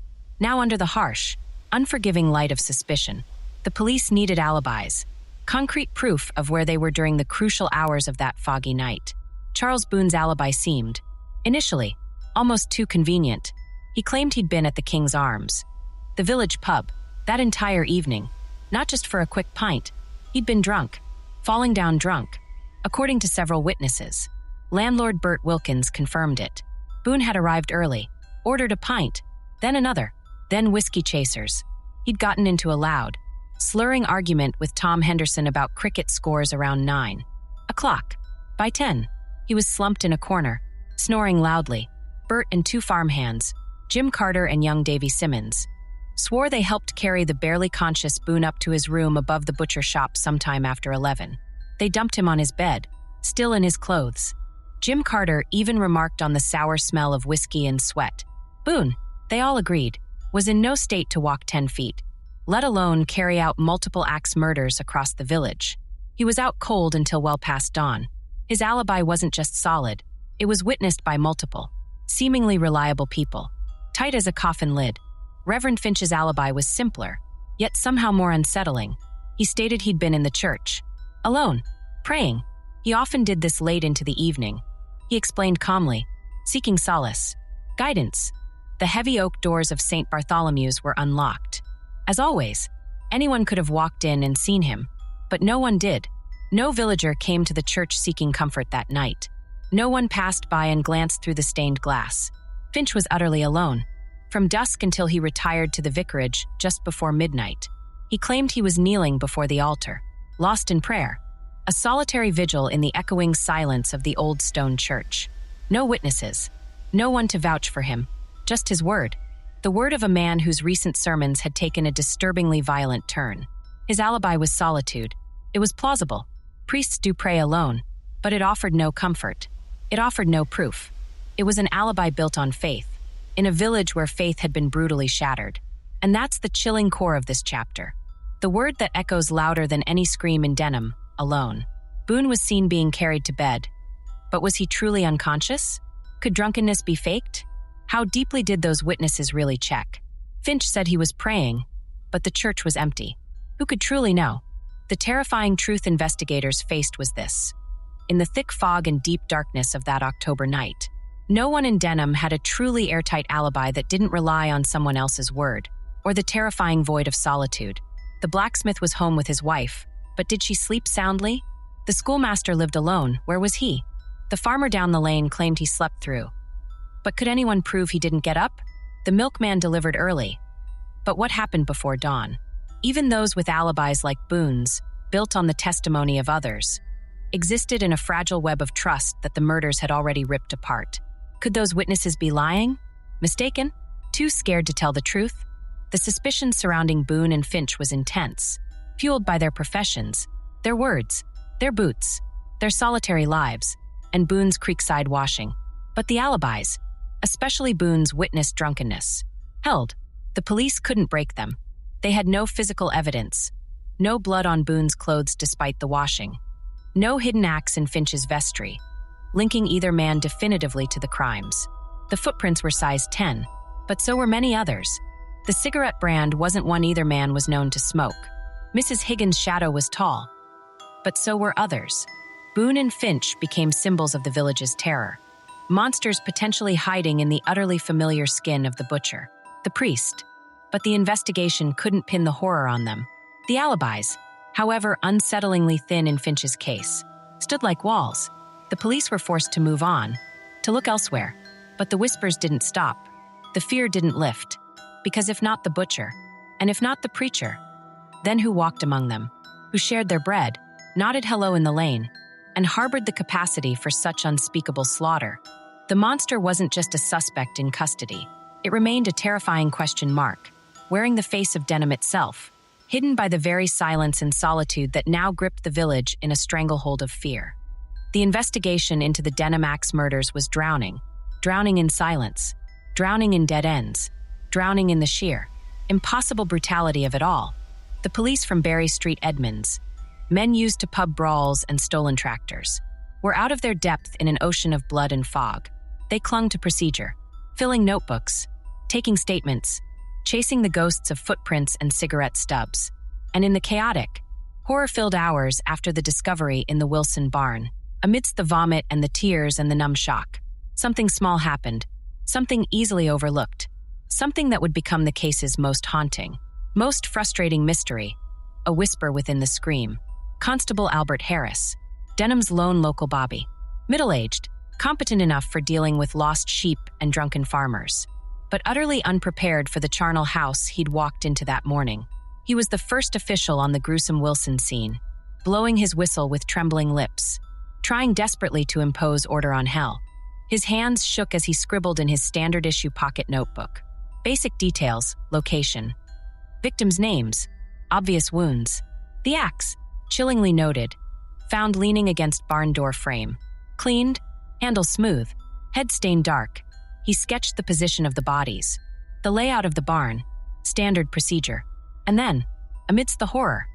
now under the harsh, unforgiving light of suspicion. The police needed alibis, concrete proof of where they were during the crucial hours of that foggy night. Charles Boone's alibi seemed, initially, almost too convenient. He claimed he'd been at the King's Arms, the village pub, that entire evening, not just for a quick pint. He'd been drunk, falling down drunk. According to several witnesses, landlord Bert Wilkins confirmed it. Boone had arrived early, ordered a pint, then another, then whiskey chasers. He'd gotten into a loud, slurring argument with Tom Henderson about cricket scores around 9 o'clock. By 10, he was slumped in a corner, snoring loudly. Bert and two farmhands, Jim Carter and young Davy Simmons, swore they helped carry the barely conscious Boone up to his room above the butcher shop sometime after 11. They dumped him on his bed, still in his clothes. Jim Carter even remarked on the sour smell of whiskey and sweat. Boone, they all agreed, was in no state to walk 10 feet, let alone carry out multiple axe murders across the village. He was out cold until well past dawn. His alibi wasn't just solid, it was witnessed by multiple, seemingly reliable people. Tight as a coffin lid. Reverend Finch's alibi was simpler, yet somehow more unsettling. He stated he'd been in the church, alone, praying. He often did this late into the evening. He explained calmly, seeking solace, guidance. The heavy oak doors of St. Bartholomew's were unlocked. As always, anyone could have walked in and seen him, but no one did. No villager came to the church seeking comfort that night. No one passed by and glanced through the stained glass. Finch was utterly alone, from dusk until he retired to the vicarage just before midnight. He claimed he was kneeling before the altar, lost in prayer, a solitary vigil in the echoing silence of the old stone church. No witnesses, no one to vouch for him, just his word, the word of a man whose recent sermons had taken a disturbingly violent turn. His alibi was solitude. It was plausible. Priests do pray alone, but it offered no comfort. It offered no proof. It was an alibi built on faith, in a village where faith had been brutally shattered. And that's the chilling core of this chapter. The word that echoes louder than any scream in Denham, alone. Boone was seen being carried to bed, But was he truly unconscious? Could drunkenness be faked? How deeply did those witnesses really check? Finch said he was praying, but the church was empty. Who could truly know? The terrifying truth investigators faced was this. In the thick fog and deep darkness of that October night, no one in Denham had a truly airtight alibi that didn't rely on someone else's word, or the terrifying void of solitude. The blacksmith was home with his wife, but did she sleep soundly? The schoolmaster lived alone. Where was he? The farmer down the lane claimed he slept through. But could anyone prove he didn't get up? The milkman delivered early. But what happened before dawn? Even those with alibis like Boone's, built on the testimony of others, existed in a fragile web of trust that the murders had already ripped apart. Could those witnesses be lying? Mistaken? Too scared to tell the truth? The suspicion surrounding Boone and Finch was intense, fueled by their professions, their words, their boots, their solitary lives, and Boone's creekside washing. But the alibis, especially Boone's witnessed drunkenness, held. The police couldn't break them. They had no physical evidence, no blood on Boone's clothes despite the washing, no hidden axe in Finch's vestry, linking either man definitively to the crimes. The footprints were size 10, but so were many others. The cigarette brand wasn't one either man was known to smoke. Mrs. Higgins' shadow was tall, but so were others. Boone and Finch became symbols of the village's terror, monsters potentially hiding in the utterly familiar skin of the butcher, the priest. But the investigation couldn't pin the horror on them. The alibis, however unsettlingly thin in Finch's case, stood like walls. The police were forced to move on, to look elsewhere. But the whispers didn't stop. The fear didn't lift. Because if not the butcher, and if not the preacher, then who walked among them, who shared their bread, nodded hello in the lane, and harbored the capacity for such unspeakable slaughter? The monster wasn't just a suspect in custody. It remained a terrifying question mark, wearing the face of Denham itself, hidden by the very silence and solitude that now gripped the village in a stranglehold of fear. The investigation into the Denham axe murders was drowning in silence, drowning in dead ends, drowning in the sheer, impossible brutality of it all. The police from Berry Street Edmonds, men used to pub brawls and stolen tractors, were out of their depth in an ocean of blood and fog. They clung to procedure, filling notebooks, taking statements, chasing the ghosts of footprints and cigarette stubs. And in the chaotic, horror-filled hours after the discovery in the Wilson barn, amidst the vomit and the tears and the numb shock, something small happened, something easily overlooked, something that would become the case's most haunting, most frustrating mystery, a whisper within the scream. Constable Albert Harris, Denham's lone local bobby, middle-aged, competent enough for dealing with lost sheep and drunken farmers, but utterly unprepared for the charnel house he'd walked into that morning. He was the first official on the gruesome Wilson scene, blowing his whistle with trembling lips, trying desperately to impose order on hell. His hands shook as he scribbled in his standard-issue pocket notebook. Basic details, location, victims' names, obvious wounds. The axe, chillingly noted, found leaning against barn door frame. Cleaned, handle smooth, head stained dark. He sketched the position of the bodies, the layout of the barn, standard procedure. And then, amidst the horror,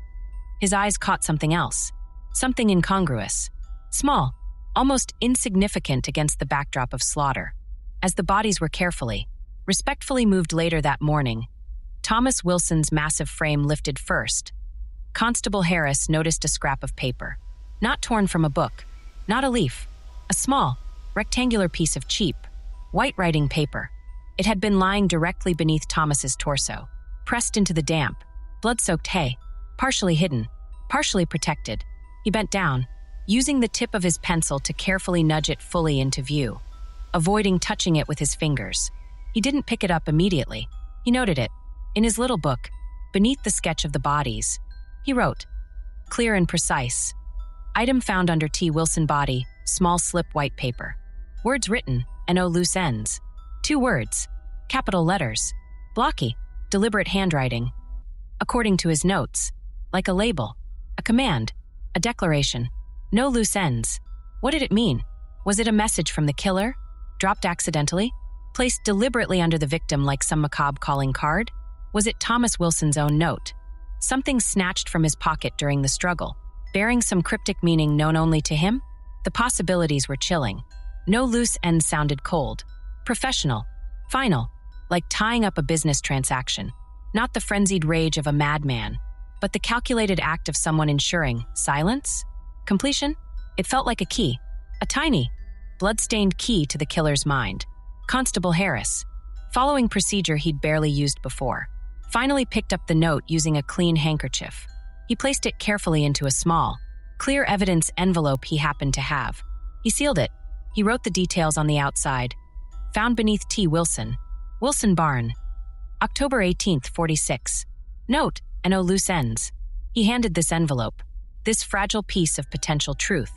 his eyes caught something else, something incongruous, small, almost insignificant against the backdrop of slaughter. As the bodies were carefully, respectfully moved later that morning, Thomas Wilson's massive frame lifted first. Constable Harris noticed a scrap of paper, not torn from a book, not a leaf, a small, rectangular piece of cheap, white writing paper. It had been lying directly beneath Thomas's torso, pressed into the damp, blood-soaked hay, partially hidden, partially protected. He bent down, using the tip of his pencil to carefully nudge it fully into view, avoiding touching it with his fingers. He didn't pick it up immediately. He noted it. In his little book, beneath the sketch of the bodies, he wrote, clear and precise. Item found under T. Wilson body, small slip white paper. Words written, and no loose ends. 2 words, capital letters. Blocky, deliberate handwriting. According to his notes, like a label, a command, a declaration. No loose ends. What did it mean? Was it a message from the killer? Dropped accidentally? Placed deliberately under the victim like some macabre calling card? Was it Thomas Wilson's own note? Something snatched from his pocket during the struggle, bearing some cryptic meaning known only to him? The possibilities were chilling. No loose ends sounded cold. Professional. Final. Like tying up a business transaction. Not the frenzied rage of a madman, but the calculated act of someone ensuring silence? Completion? It felt like a key. A tiny, blood-stained key to the killer's mind. Constable Harris, following procedure he'd barely used before, finally picked up the note using a clean handkerchief. He placed it carefully into a small, clear evidence envelope he happened to have. He sealed it. He wrote the details on the outside. Found beneath T. Wilson Barn. October 18th, 46. Note, and no loose ends. He handed this envelope, this fragile piece of potential truth,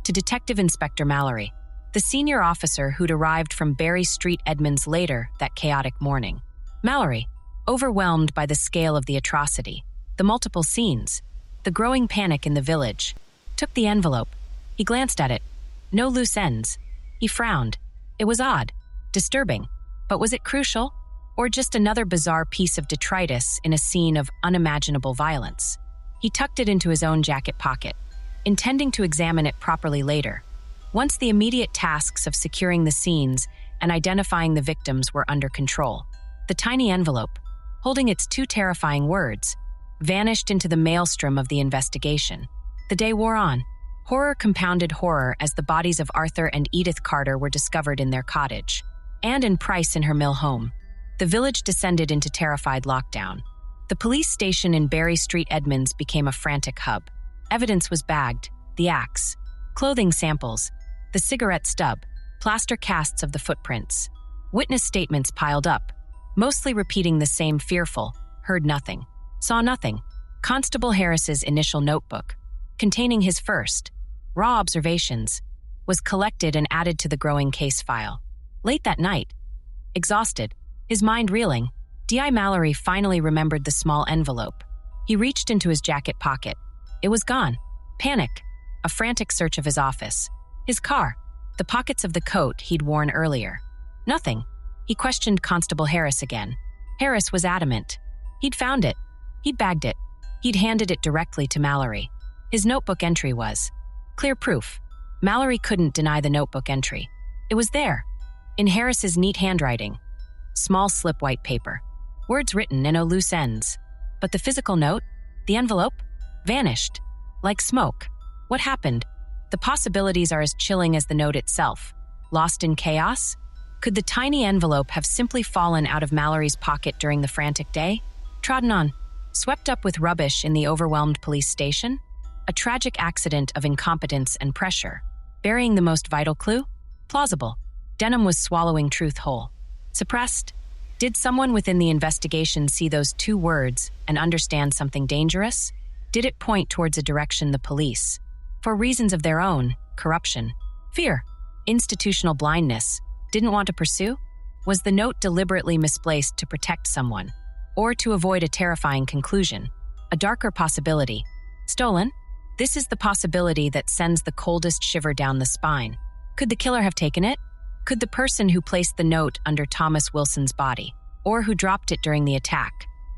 to Detective Inspector Mallory, the senior officer who'd arrived from Berry Street, Edmonds later that chaotic morning. Mallory, overwhelmed by the scale of the atrocity, the multiple scenes, the growing panic in the village, took the envelope. He glanced at it. No loose ends. He frowned. It was odd, disturbing, but was it crucial? Or just another bizarre piece of detritus in a scene of unimaginable violence? He tucked it into his own jacket pocket, intending to examine it properly later, once the immediate tasks of securing the scenes and identifying the victims were under control. The tiny envelope, holding its two terrifying words, vanished into the maelstrom of the investigation. The day wore on. Horror compounded horror as the bodies of Arthur and Edith Carter were discovered in their cottage, and in Price in her mill home. The village descended into terrified lockdown. The police station in Berry Street, Edmonds became a frantic hub. Evidence was bagged, the axe, clothing samples, the cigarette stub, plaster casts of the footprints. Witness statements piled up, mostly repeating the same fearful, heard nothing, saw nothing. Constable Harris's initial notebook, containing his first, raw observations, was collected and added to the growing case file. Late that night, exhausted, his mind reeling, D.I. Mallory finally remembered the small envelope. He reached into his jacket pocket. It was gone. Panic. A frantic search of his office. His car. The pockets of the coat he'd worn earlier. Nothing. He questioned Constable Harris again. Harris was adamant. He'd found it. He'd bagged it. He'd handed it directly to Mallory. His notebook entry was clear proof. Mallory couldn't deny the notebook entry. It was there, in Harris's neat handwriting. Small slip white paper. Words written and no loose ends. But the physical note, the envelope, vanished. Like smoke. What happened? The possibilities are as chilling as the note itself. Lost in chaos? Could the tiny envelope have simply fallen out of Mallory's pocket during the frantic day? Trodden on, swept up with rubbish in the overwhelmed police station? A tragic accident of incompetence and pressure. Burying the most vital clue? Plausible. Denham was swallowing truth whole. Suppressed? Did someone within the investigation see those two words and understand something dangerous? Did it point towards a direction the police, for reasons of their own, corruption, fear, institutional blindness, didn't want to pursue? Was the note deliberately misplaced to protect someone, or to avoid a terrifying conclusion? A darker possibility. Stolen? This is the possibility that sends the coldest shiver down the spine. Could the killer have taken it? Could the person who placed the note under Thomas Wilson's body, or who dropped it during the attack,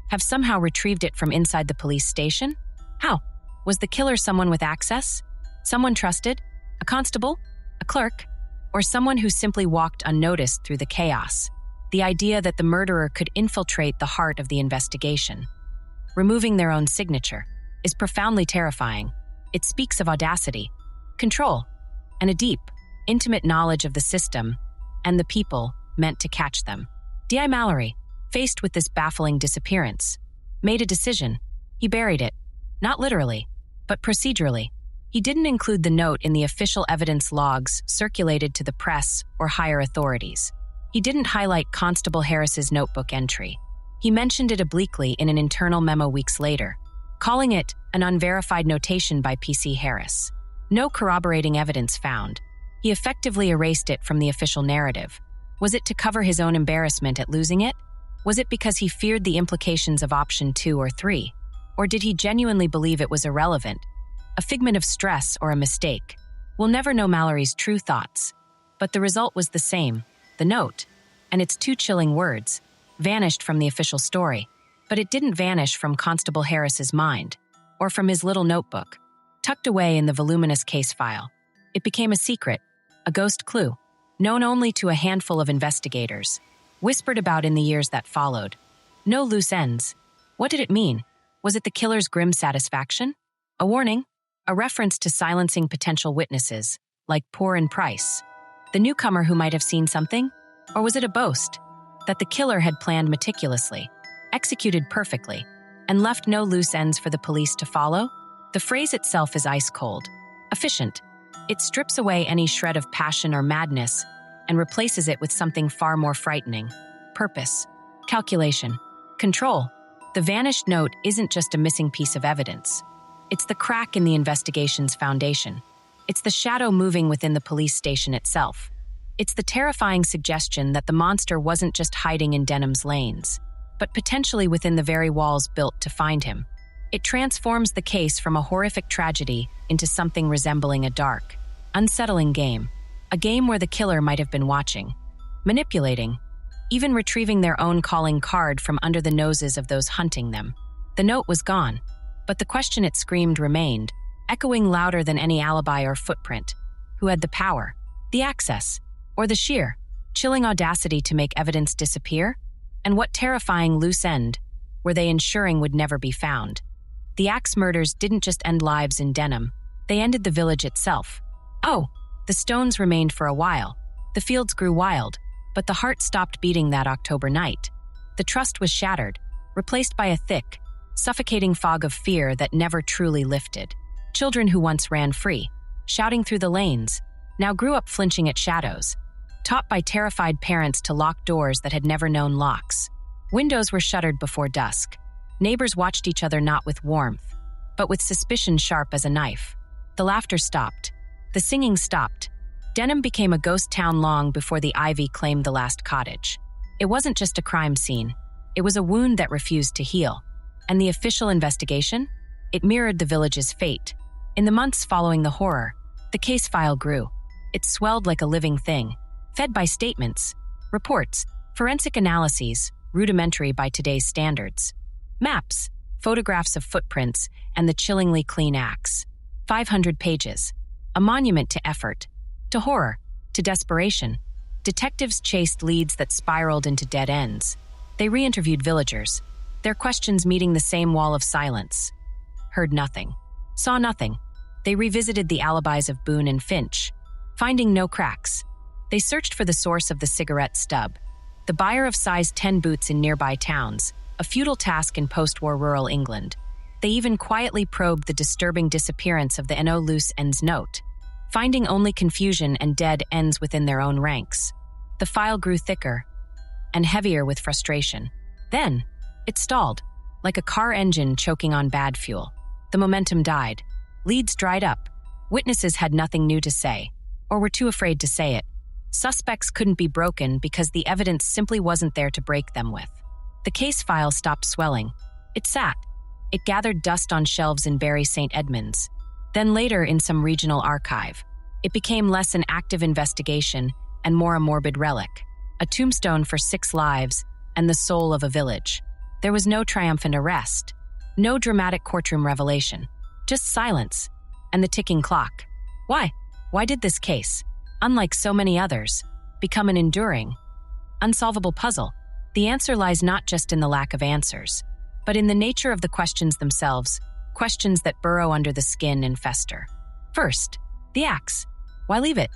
have somehow retrieved it from inside the police station? How? Was the killer someone with access? Someone trusted? A constable? A clerk? Or someone who simply walked unnoticed through the chaos? The idea that the murderer could infiltrate the heart of the investigation, removing their own signature, is profoundly terrifying. It speaks of audacity, control, and a deep, intimate knowledge of the system and the people meant to catch them. D.I. Mallory, faced with this baffling disappearance, made a decision. He buried it, not literally, but procedurally. He didn't include the note in the official evidence logs circulated to the press or higher authorities. He didn't highlight Constable Harris's notebook entry. He mentioned it obliquely in an internal memo weeks later, calling it an unverified notation by P.C. Harris. No corroborating evidence found. He effectively erased it from the official narrative. Was it to cover his own embarrassment at losing it? Was it because he feared the implications of option 2 or 3? Or did he genuinely believe it was irrelevant, a figment of stress or a mistake? We'll never know Mallory's true thoughts. But the result was the same. The note, and its two chilling words, vanished from the official story. But it didn't vanish from Constable Harris's mind, or from his little notebook, tucked away in the voluminous case file. It became a secret, a ghost clue, known only to a handful of investigators, whispered about in the years that followed. No loose ends. What did it mean? Was it the killer's grim satisfaction? A warning? A reference to silencing potential witnesses, like Poor and Price? The newcomer who might have seen something? Or was it a boast that the killer had planned meticulously, executed perfectly, and left no loose ends for the police to follow? The phrase itself is ice cold, efficient. It strips away any shred of passion or madness and replaces it with something far more frightening: purpose, calculation, control. The vanished note isn't just a missing piece of evidence. It's the crack in the investigation's foundation. It's the shadow moving within the police station itself. It's the terrifying suggestion that the monster wasn't just hiding in Denham's lanes, but potentially within the very walls built to find him. It transforms the case from a horrific tragedy into something resembling a dark, unsettling game. A game where the killer might have been watching, manipulating, even retrieving their own calling card from under the noses of those hunting them. The note was gone, but the question it screamed remained, echoing louder than any alibi or footprint. Who had the power, the access, or the sheer, chilling audacity to make evidence disappear? And what terrifying loose end were they ensuring would never be found? The axe murders didn't just end lives in Denham, they ended the village itself. Oh, the stones remained for a while. The fields grew wild, but the heart stopped beating that October night. The trust was shattered, replaced by a thick, suffocating fog of fear that never truly lifted. Children who once ran free, shouting through the lanes, now grew up flinching at shadows, taught by terrified parents to lock doors that had never known locks. Windows were shuttered before dusk. Neighbors watched each other not with warmth, but with suspicion sharp as a knife. The laughter stopped. The singing stopped. Denham became a ghost town long before the ivy claimed the last cottage. It wasn't just a crime scene. It was a wound that refused to heal. And the official investigation? It mirrored the village's fate. In the months following the horror, the case file grew. It swelled like a living thing, fed by statements, reports, forensic analyses, rudimentary by today's standards, maps, photographs of footprints, and the chillingly clean axe. 500 pages. A monument to effort, to horror, to desperation. Detectives chased leads that spiraled into dead ends. They re-interviewed villagers, their questions meeting the same wall of silence. Heard nothing. Saw nothing. They revisited the alibis of Boone and Finch, finding no cracks. They searched for the source of the cigarette stub, the buyer of size 10 boots in nearby towns, a futile task in post-war rural England. They even quietly probed the disturbing disappearance of the no loose ends note, finding only confusion and dead ends within their own ranks. The file grew thicker and heavier with frustration. Then, it stalled, like a car engine choking on bad fuel. The momentum died. Leads dried up. Witnesses had nothing new to say, or were too afraid to say it. Suspects couldn't be broken because the evidence simply wasn't there to break them with. The case file stopped swelling. It sat. It gathered dust on shelves in Bury St. Edmunds, then later in some regional archive. It became less an active investigation and more a morbid relic, a tombstone for 6 lives and the soul of a village. There was no triumphant arrest, no dramatic courtroom revelation, just silence and the ticking clock. Why? Why did this case, unlike so many others, become an enduring, unsolvable puzzle? The answer lies not just in the lack of answers, but in the nature of the questions themselves, questions that burrow under the skin and fester. First, the axe. Why leave it?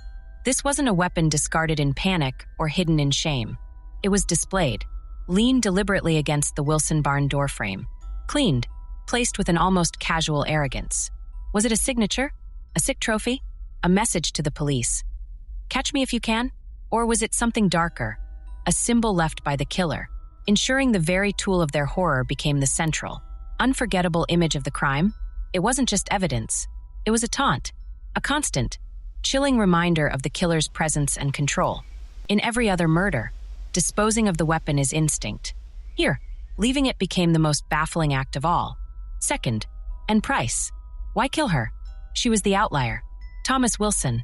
This wasn't a weapon discarded in panic or hidden in shame. It was displayed, leaned deliberately against the Wilson barn doorframe, cleaned, placed with an almost casual arrogance. Was it a signature? A sick trophy? A message to the police? Catch me if you can? Or was it something darker? A symbol left by the killer, ensuring the very tool of their horror became the central, unforgettable image of the crime? It wasn't just evidence. It was a taunt, a constant, chilling reminder of the killer's presence and control. In every other murder, disposing of the weapon is instinct. Here, leaving it became the most baffling act of all. Second, and Price. Why kill her? She was the outlier. Thomas Wilson,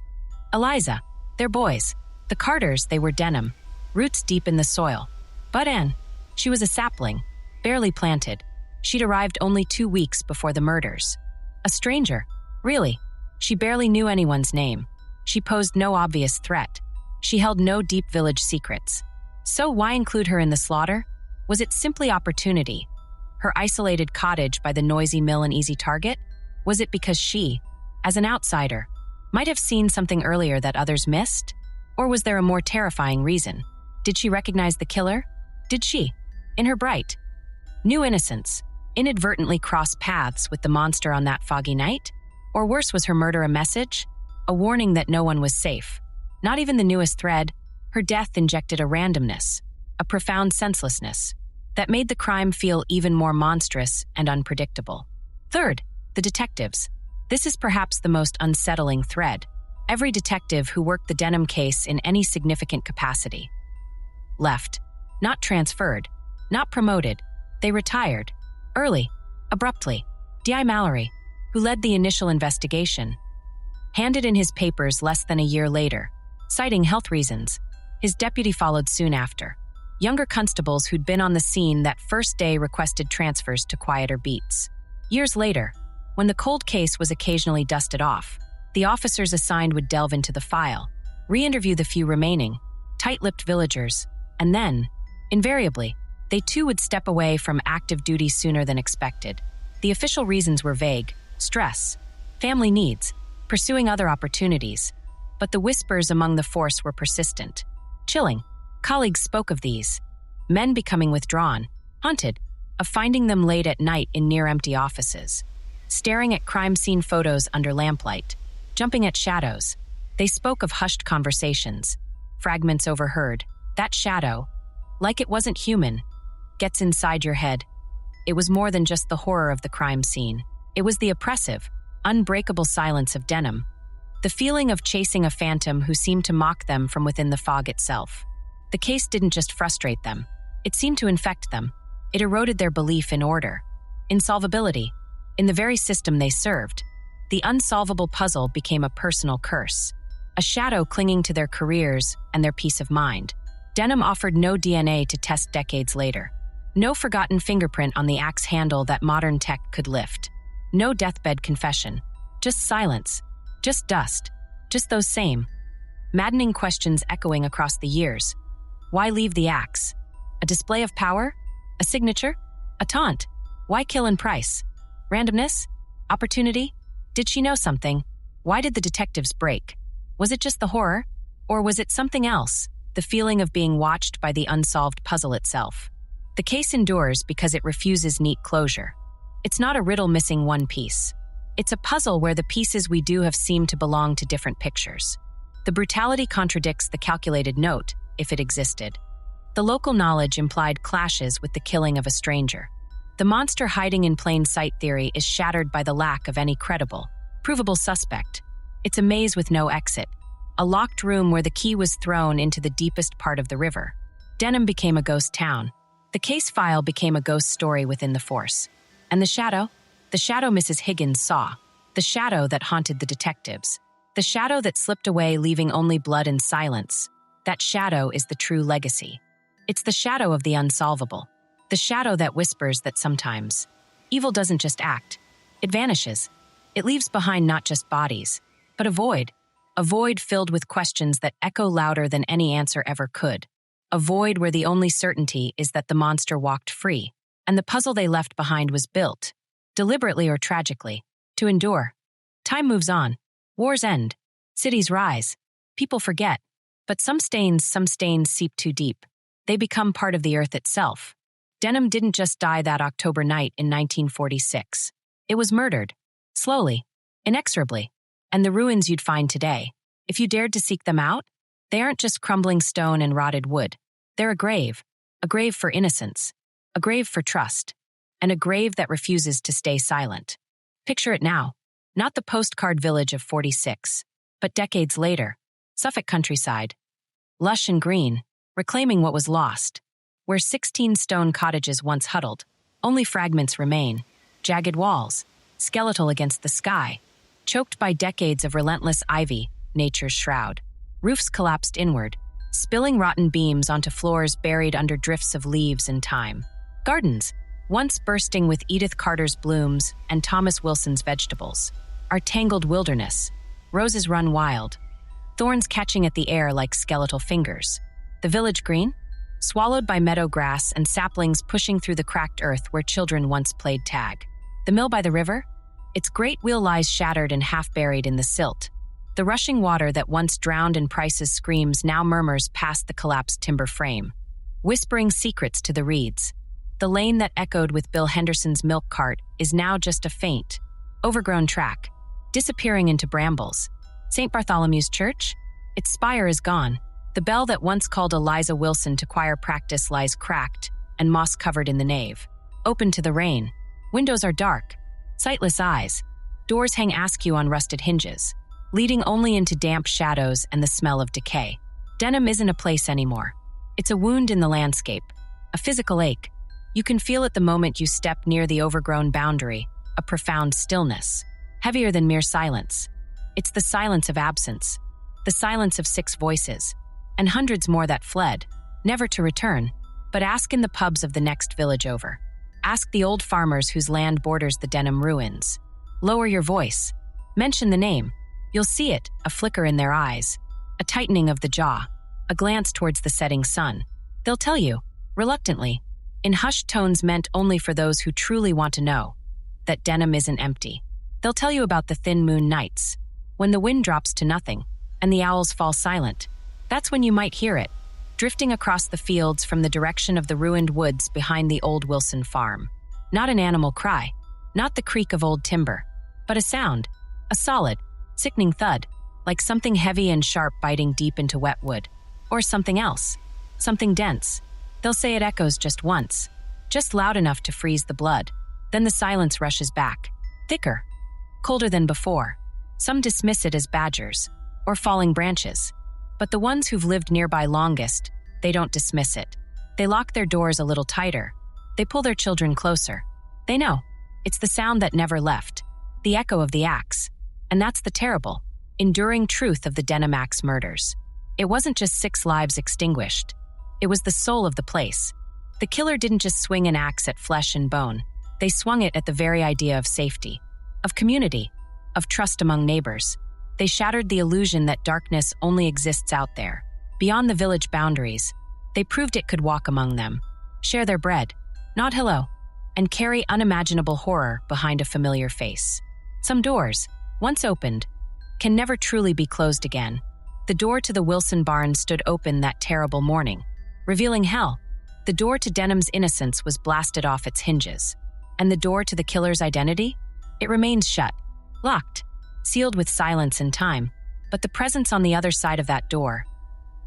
Eliza, their boys. The Carters, they were Denham, roots deep in the soil. But Anne, she was a sapling, barely planted. She'd arrived only 2 weeks before the murders. A stranger, really. She barely knew anyone's name. She posed no obvious threat. She held no deep village secrets. So why include her in the slaughter? Was it simply opportunity? Her isolated cottage by the noisy mill an easy target? Was it because she, as an outsider, might have seen something earlier that others missed? Or was there a more terrifying reason? Did she recognize the killer? Did she, in her bright, new innocence, inadvertently cross paths with the monster on that foggy night? Or worse, was her murder a message? A warning that no one was safe? Not even the newest thread, her death injected a randomness, a profound senselessness, that made the crime feel even more monstrous and unpredictable. Third, the detectives. This is perhaps the most unsettling thread. Every detective who worked the Denham case in any significant capacity left, not transferred, not promoted. They retired, early, abruptly. D.I. Mallory, who led the initial investigation, handed in his papers less than a year later, citing health reasons. His deputy followed soon after. Younger constables who'd been on the scene that first day requested transfers to quieter beats. Years later, when the cold case was occasionally dusted off, the officers assigned would delve into the file, re-interview the few remaining, tight-lipped villagers, and then, invariably, they too would step away from active duty sooner than expected. The official reasons were vague: stress, family needs, pursuing other opportunities. But the whispers among the force were persistent. Chilling. Colleagues spoke of these. Men becoming withdrawn, haunted, of finding them late at night in near-empty offices, staring at crime scene photos under lamplight, jumping at shadows. They spoke of hushed conversations, fragments overheard. That shadow, like it wasn't human, gets inside your head. It was more than just the horror of the crime scene. It was the oppressive, unbreakable silence of Denham, the feeling of chasing a phantom who seemed to mock them from within the fog itself. The case didn't just frustrate them. It seemed to infect them. It eroded their belief in order, in solvability, in the very system they served. The unsolvable puzzle became a personal curse, a shadow clinging to their careers and their peace of mind. Denham offered no DNA to test decades later. No forgotten fingerprint on the axe handle that modern tech could lift. No deathbed confession. Just silence. Just dust. Just those same maddening questions echoing across the years. Why leave the axe? A display of power? A signature? A taunt? Why kill in price? Randomness? Opportunity? Did she know something? Why did the detectives break? Was it just the horror? Or was it something else? The feeling of being watched by the unsolved puzzle itself. The case endures because it refuses neat closure. It's not a riddle missing one piece. It's a puzzle where the pieces we do have seem to belong to different pictures. The brutality contradicts the calculated note, if it existed. The local knowledge implied clashes with the killing of a stranger. The monster hiding in plain sight theory is shattered by the lack of any credible, provable suspect. It's a maze with no exit, a locked room where the key was thrown into the deepest part of the river. Denham became a ghost town. The case file became a ghost story within the force. And the shadow Mrs. Higgins saw, the shadow that haunted the detectives, the shadow that slipped away leaving only blood and silence. That shadow is the true legacy. It's the shadow of the unsolvable, the shadow that whispers that sometimes evil doesn't just act, it vanishes. It leaves behind not just bodies, but a void filled with questions that echo louder than any answer ever could, a void where the only certainty is that the monster walked free, and the puzzle they left behind was built, deliberately or tragically, to endure. Time moves on. Wars end. Cities rise. People forget. But some stains seep too deep. They become part of the earth itself. Denham didn't just die that October night in 1946. It was murdered. Slowly. Inexorably. And the ruins you'd find today, if you dared to seek them out, they aren't just crumbling stone and rotted wood. They're a grave for innocence, a grave for trust, and a grave that refuses to stay silent. Picture it now, not the postcard village of 46, but decades later, Suffolk countryside, lush and green, reclaiming what was lost. Where 16 stone cottages once huddled, only fragments remain, jagged walls, skeletal against the sky, choked by decades of relentless ivy, nature's shroud. Roofs collapsed inward, spilling rotten beams onto floors buried under drifts of leaves and time. Gardens, once bursting with Edith Carter's blooms and Thomas Wilson's vegetables, are tangled wilderness. Roses run wild. thorns catching at the air like skeletal fingers. The village green? Swallowed by meadow grass and saplings pushing through the cracked earth where children once played tag. The mill by the river? Its great wheel lies shattered and half-buried in the silt. The rushing water that once drowned in Price's screams now murmurs past the collapsed timber frame, whispering secrets to the reeds. The lane that echoed with Bill Henderson's milk cart is now just a faint, overgrown track, disappearing into brambles. St. Bartholomew's Church? Its spire is gone. The bell that once called Eliza Wilson to choir practice lies cracked and moss-covered in the nave, open to the rain. Windows are dark, sightless eyes. Doors hang askew on rusted hinges, leading only into damp shadows and the smell of decay. Denham isn't a place anymore. It's a wound in the landscape, a physical ache. You can feel it the moment you step near the overgrown boundary, a profound stillness, heavier than mere silence. It's the silence of absence, the silence of 6 voices, and hundreds more that fled, never to return. But ask in the pubs of the next village over. Ask the old farmers whose land borders the Denham ruins. Lower your voice. Mention the name. You'll see it, a flicker in their eyes, a tightening of the jaw, a glance towards the setting sun. They'll tell you, reluctantly, in hushed tones meant only for those who truly want to know, that Denham isn't empty. They'll tell you about the thin moon nights, when the wind drops to nothing, and the owls fall silent. That's when you might hear it, drifting across the fields from the direction of the ruined woods behind the old Wilson farm. Not an animal cry, not the creak of old timber, but a sound, a solid, sickening thud, like something heavy and sharp biting deep into wet wood. Or something else, something dense. They'll say it echoes just once, just loud enough to freeze the blood. Then the silence rushes back, thicker, colder than before. Some dismiss it as badgers, or falling branches. But the ones who've lived nearby longest, they don't dismiss it. They lock their doors a little tighter. They pull their children closer. They know. It's the sound that never left, the echo of the axe. And that's the terrible, enduring truth of the Denham axe murders. It wasn't just 6 lives extinguished. It was the soul of the place. The killer didn't just swing an axe at flesh and bone. They swung it at the very idea of safety, of community, of trust among neighbors. They shattered the illusion that darkness only exists out there, beyond the village boundaries. They proved it could walk among them, share their bread, nod hello, and carry unimaginable horror behind a familiar face. Some doors, once opened, can never truly be closed again. The door to the Wilson barn stood open that terrible morning, revealing hell. The door to Denham's innocence was blasted off its hinges. And the door to the killer's identity? It remains shut, locked, sealed with silence and time. But the presence on the other side of that door,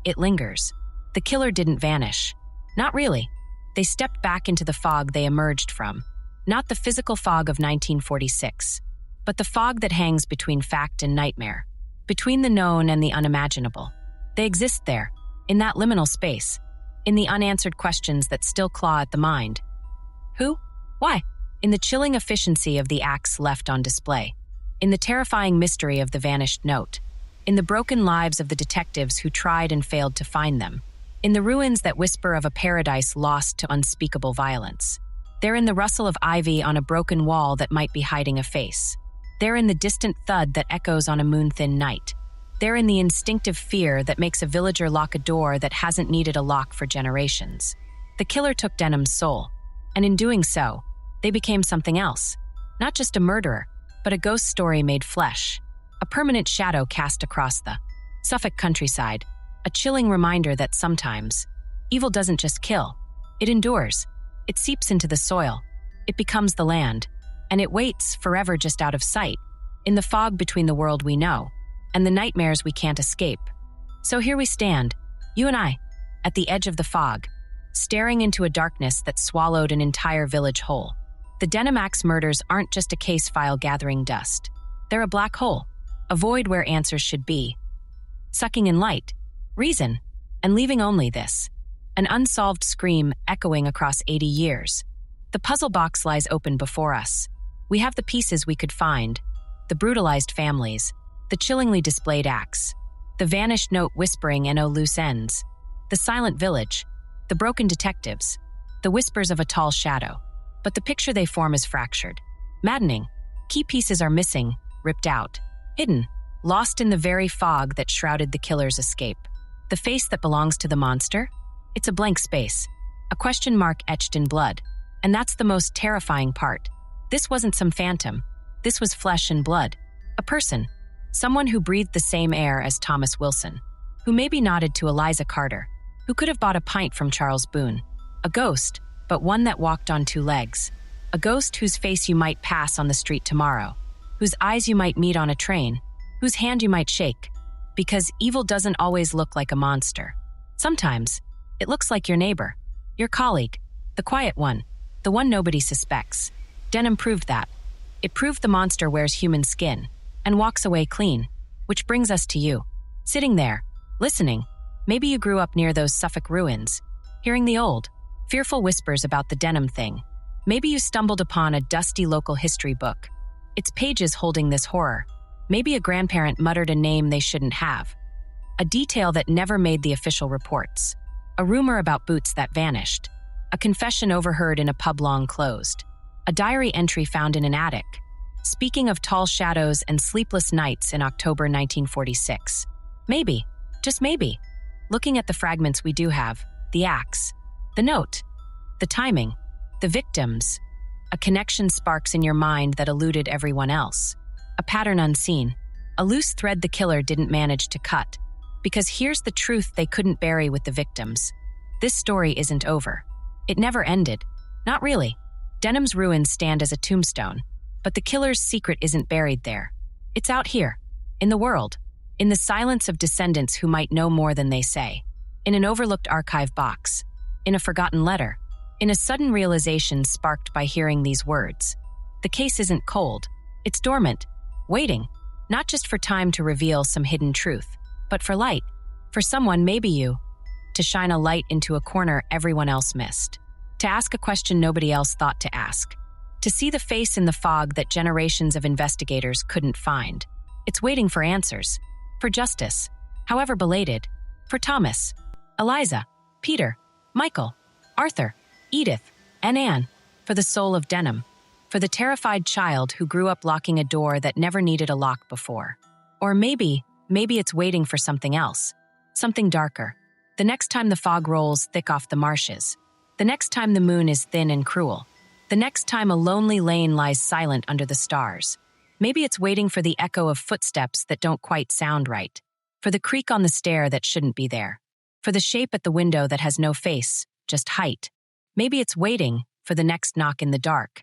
it lingers. The killer didn't vanish. Not really. They stepped back into the fog they emerged from. Not the physical fog of 1946, but the fog that hangs between fact and nightmare, between the known and the unimaginable. They exist there, in that liminal space, in the unanswered questions that still claw at the mind. Who? Why? In the chilling efficiency of the axe left on display, in the terrifying mystery of the vanished note, in the broken lives of the detectives who tried and failed to find them, in the ruins that whisper of a paradise lost to unspeakable violence. They're in the rustle of ivy on a broken wall that might be hiding a face. They're in the distant thud that echoes on a moon-thin night. They're in the instinctive fear that makes a villager lock a door that hasn't needed a lock for generations. The killer took Denham's soul, and in doing so, they became something else. Not just a murderer, but a ghost story made flesh. A permanent shadow cast across the Suffolk countryside. A chilling reminder that sometimes, evil doesn't just kill. It endures. It seeps into the soil. It becomes the land. And it waits forever just out of sight, in the fog between the world we know and the nightmares we can't escape. So here we stand, you and I, at the edge of the fog, staring into a darkness that swallowed an entire village whole. The Denham axe murders aren't just a case file gathering dust. They're a black hole, a void where answers should be, sucking in light, reason, and leaving only this, an unsolved scream echoing across 80 years. The puzzle box lies open before us. We have the pieces we could find, the brutalized families, the chillingly displayed axe, the vanished note whispering no loose ends, the silent village, the broken detectives, the whispers of a tall shadow. But the picture they form is fractured, maddening. Key pieces are missing, ripped out, hidden. lost in the very fog that shrouded the killer's escape. The face that belongs to the monster? It's a blank space, a question mark etched in blood. And that's the most terrifying part. This wasn't some phantom. This was flesh and blood. A person. Someone who breathed the same air as Thomas Wilson. Who maybe nodded to Eliza Carter. Who could have bought a pint from Charles Boone. A ghost, but one that walked on two legs. A ghost whose face you might pass on the street tomorrow. Whose eyes you might meet on a train. Whose hand you might shake. Because evil doesn't always look like a monster. Sometimes, it looks like your neighbor. Your colleague. The quiet one. The one nobody suspects. Denham proved that. It proved the monster wears human skin and walks away clean. Which brings us to you. Sitting there, listening. Maybe you grew up near those Suffolk ruins, hearing the old, fearful whispers about the Denham thing. Maybe you stumbled upon a dusty local history book, its pages holding this horror. Maybe a grandparent muttered a name they shouldn't have. A detail that never made the official reports. A rumor about boots that vanished. A confession overheard in a pub long closed. A diary entry found in an attic. Speaking of tall shadows and sleepless nights in October 1946. Maybe, just maybe, looking at the fragments we do have, the axe, the note, the timing, the victims, a connection sparks in your mind that eluded everyone else. A pattern unseen, a loose thread the killer didn't manage to cut. Because here's the truth they couldn't bury with the victims. This story isn't over. It never ended. Not really. Denham's ruins stand as a tombstone, but the killer's secret isn't buried there. It's out here, in the world, in the silence of descendants who might know more than they say, in an overlooked archive box, in a forgotten letter, in a sudden realization sparked by hearing these words. The case isn't cold. It's dormant, waiting, not just for time to reveal some hidden truth, but for light, for someone, maybe you, to shine a light into a corner everyone else missed, to ask a question nobody else thought to ask, to see the face in the fog that generations of investigators couldn't find. It's waiting for answers, for justice, however belated, for Thomas, Eliza, Peter, Michael, Arthur, Edith, and Anne, for the soul of Denham, for the terrified child who grew up locking a door that never needed a lock before. Or maybe it's waiting for something else, something darker. The next time the fog rolls thick off the marshes, the next time the moon is thin and cruel, the next time a lonely lane lies silent under the stars. Maybe it's waiting for the echo of footsteps that don't quite sound right, for the creak on the stair that shouldn't be there, for the shape at the window that has no face, just height. Maybe it's waiting for the next knock in the dark,